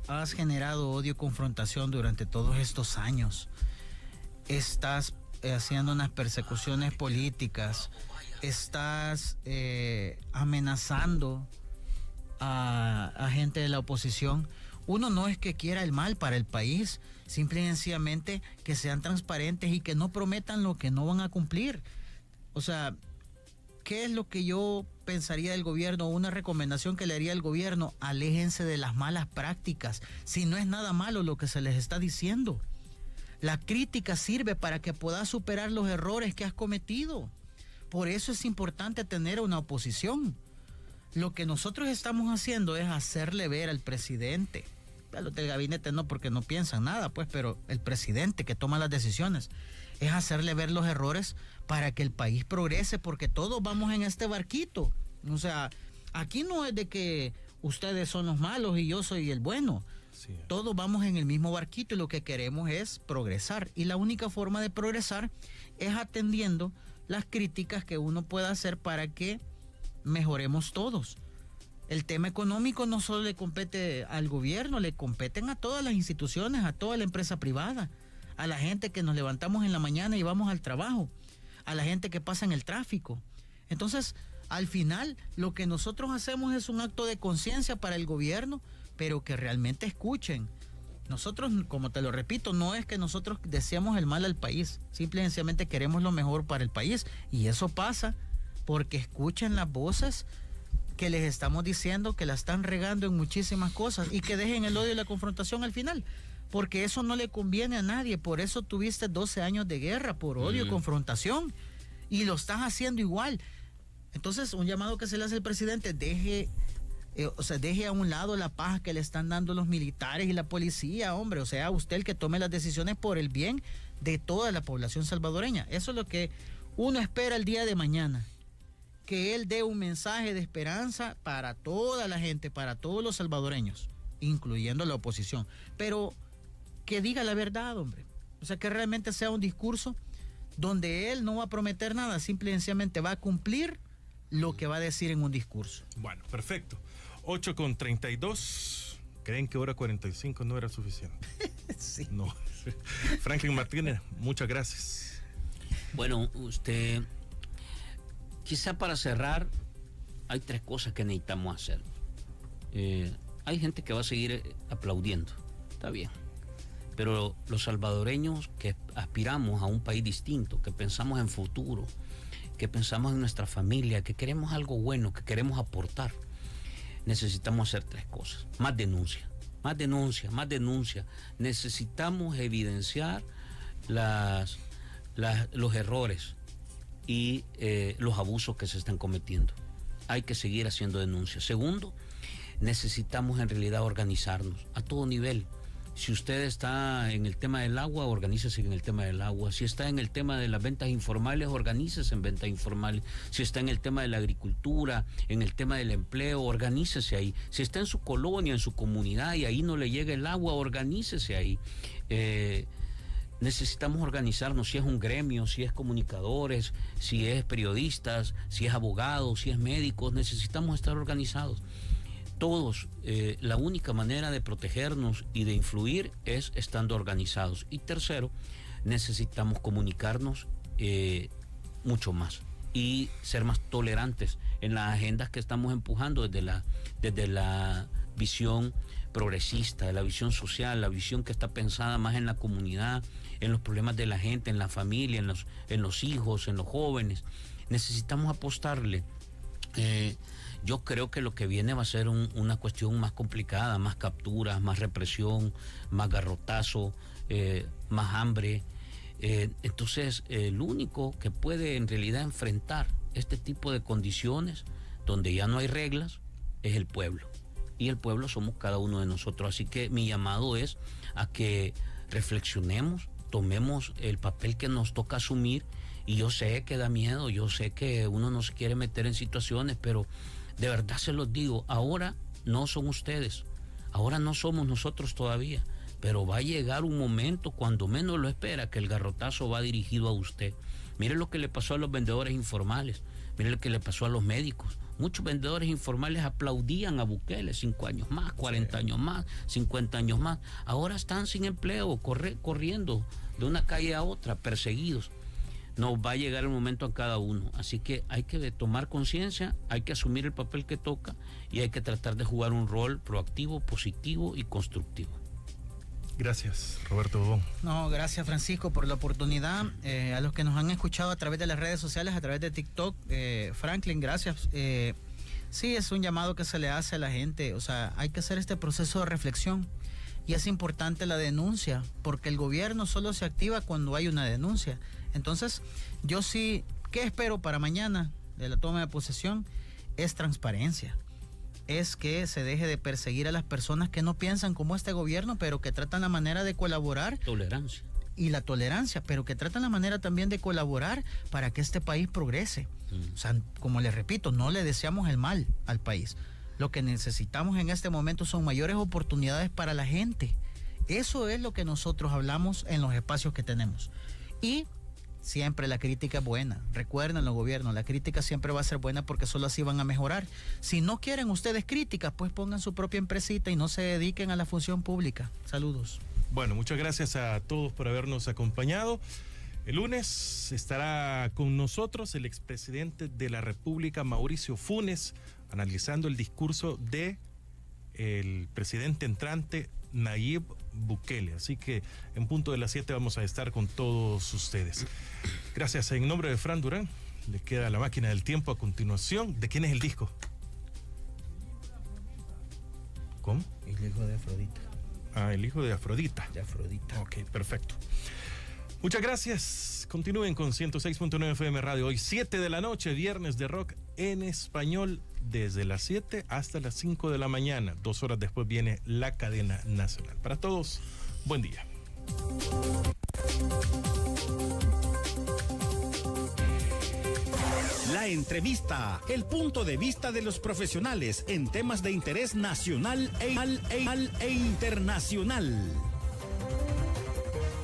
Speaker 4: has generado odio y confrontación durante todos estos años, estás haciendo unas persecuciones políticas, estás amenazando a gente de la oposición. Uno no es que quiera el mal para el país, simple y sencillamente que sean transparentes y que no prometan lo que no van a cumplir. O sea, ¿qué es lo que yo pensaría del gobierno? Una recomendación que le haría al gobierno: aléjense de las malas prácticas. Si no es nada malo lo que se les está diciendo. La crítica sirve para que puedas superar los errores que has cometido. Por eso es importante tener una oposición. Lo que nosotros estamos haciendo es hacerle ver al presidente, a los del gabinete no, porque no piensan nada, pues, pero el presidente que toma las decisiones, es hacerle ver los errores para que el país progrese, porque todos vamos en este barquito. O sea, aquí no es de que ustedes son los malos y yo soy el bueno. Sí. Todos vamos en el mismo barquito y lo que queremos es progresar. Y la única forma de progresar es atendiendo las críticas que uno pueda hacer para que mejoremos todos. El tema económico no solo le compete al gobierno, le competen a todas las instituciones, a toda la empresa privada, a la gente que nos levantamos en la mañana y vamos al trabajo, a la gente que pasa en el tráfico. Entonces, al final, lo que nosotros hacemos es un acto de conciencia para el gobierno, pero que realmente escuchen. Nosotros, como te lo repito, no es que nosotros deseamos el mal al país, simplemente queremos lo mejor para el país, y eso pasa porque escuchen las voces que les estamos diciendo que la están regando en muchísimas cosas y que dejen el odio y la confrontación al final, porque eso no le conviene a nadie. Por eso tuviste 12 años de guerra por odio y confrontación, y lo estás haciendo igual. Entonces, un llamado que se le hace al presidente: deje a un lado la paja que le están dando los militares y la policía, hombre. O sea, usted el que tome las decisiones por el bien de toda la población salvadoreña. Eso es lo que uno espera el día de mañana, que él dé un mensaje de esperanza para toda la gente, para todos los salvadoreños, incluyendo la oposición, pero que diga la verdad, hombre. O sea, que realmente sea un discurso donde él no va a prometer nada, simplemente va a cumplir lo que va a decir en un discurso.
Speaker 3: Bueno, perfecto. 8:32. ¿Creen que hora 45 no era suficiente?
Speaker 4: Sí.
Speaker 3: No. Franklin Martínez, muchas gracias.
Speaker 5: Bueno, quizá para cerrar, hay 3 cosas que necesitamos hacer. Hay gente que va a seguir aplaudiendo, está bien, pero los salvadoreños que aspiramos a un país distinto, que pensamos en futuro, que pensamos en nuestra familia, que queremos algo bueno, que queremos aportar, necesitamos hacer 3 cosas. Más denuncia. Necesitamos evidenciar los errores y los abusos que se están cometiendo. Hay que seguir haciendo denuncias. Segundo, necesitamos en realidad organizarnos a todo nivel. Si usted está en el tema del agua, organícese en el tema del agua. Si está en el tema de las ventas informales, organícese en ventas informales. Si está en el tema de la agricultura, en el tema del empleo, organícese ahí. Si está en su colonia, en su comunidad y ahí no le llega el agua, organícese ahí. Necesitamos organizarnos, si es un gremio, si es comunicadores, si es periodistas, si es abogados, si es médicos, necesitamos estar organizados. Todos, la única manera de protegernos y de influir es estando organizados. Y tercero, necesitamos comunicarnos mucho más y ser más tolerantes en las agendas que estamos empujando desde la visión progresista, la visión social, la visión que está pensada más en la comunidad, en los problemas de la gente, en la familia, en los hijos, en los jóvenes. Necesitamos apostarle. Yo creo que lo que viene va a ser una cuestión más complicada, más capturas, más represión, más garrotazo, más hambre. Entonces, el único que puede en realidad enfrentar este tipo de condiciones, donde ya no hay reglas, es el pueblo. Y el pueblo somos cada uno de nosotros. Así que mi llamado es a que reflexionemos, tomemos el papel que nos toca asumir. Y yo sé que da miedo, yo sé que uno no se quiere meter en situaciones, pero de verdad se los digo, ahora no son ustedes, ahora no somos nosotros todavía, pero va a llegar un momento, cuando menos lo espera, que el garrotazo va dirigido a usted. Mire lo que le pasó a los vendedores informales, mire lo que le pasó a los médicos. Muchos vendedores informales aplaudían a Bukele 5 años más, 40 años más, 50 años más. Ahora están sin empleo, corriendo de una calle a otra, perseguidos. Nos va a llegar el momento a cada uno. Así que hay que tomar conciencia, hay que asumir el papel que toca y hay que tratar de jugar un rol proactivo, positivo y constructivo.
Speaker 3: Gracias, Roberto Bobón.
Speaker 4: No, gracias, Francisco, por la oportunidad. A los que nos han escuchado a través de las redes sociales, a través de TikTok, Franklin, gracias. Sí, es un llamado que se le hace a la gente. O sea, hay que hacer este proceso de reflexión. Y es importante la denuncia, porque el gobierno solo se activa cuando hay una denuncia. Entonces, yo sí, ¿qué espero para mañana de la toma de posesión? Es transparencia. Es que se deje de perseguir a las personas que no piensan como este gobierno, pero que tratan la manera de colaborar.
Speaker 5: Tolerancia.
Speaker 4: Y la tolerancia, pero que tratan la manera también de colaborar para que este país progrese. O sea, como les repito, no le deseamos el mal al país. Lo que necesitamos en este momento son mayores oportunidades para la gente. Eso es lo que nosotros hablamos en los espacios que tenemos. Y siempre la crítica es buena. Recuerden los gobiernos, la crítica siempre va a ser buena porque solo así van a mejorar. Si no quieren ustedes críticas, pues pongan su propia empresita y no se dediquen a la función pública. Saludos.
Speaker 3: Bueno, muchas gracias a todos por habernos acompañado. El lunes estará con nosotros el expresidente de la República, Mauricio Funes, analizando el discurso de el presidente entrante, Nayib Bukele. Así que en punto de las 7 vamos a estar con todos ustedes. Gracias. En nombre de Fran Durán, le queda La Máquina del Tiempo a continuación. ¿De quién es el disco? ¿Cómo?
Speaker 6: El hijo de Afrodita.
Speaker 3: Ah, el hijo de Afrodita.
Speaker 6: De Afrodita.
Speaker 3: Ok, perfecto. Muchas gracias. Continúen con 106.9 FM Radio. Hoy 7 de la noche, viernes de rock en español, desde las 7 hasta las 5 de la mañana. 2 horas después viene la cadena nacional. Para todos, buen día.
Speaker 1: La entrevista, el punto de vista de los profesionales en temas de interés nacional e internacional.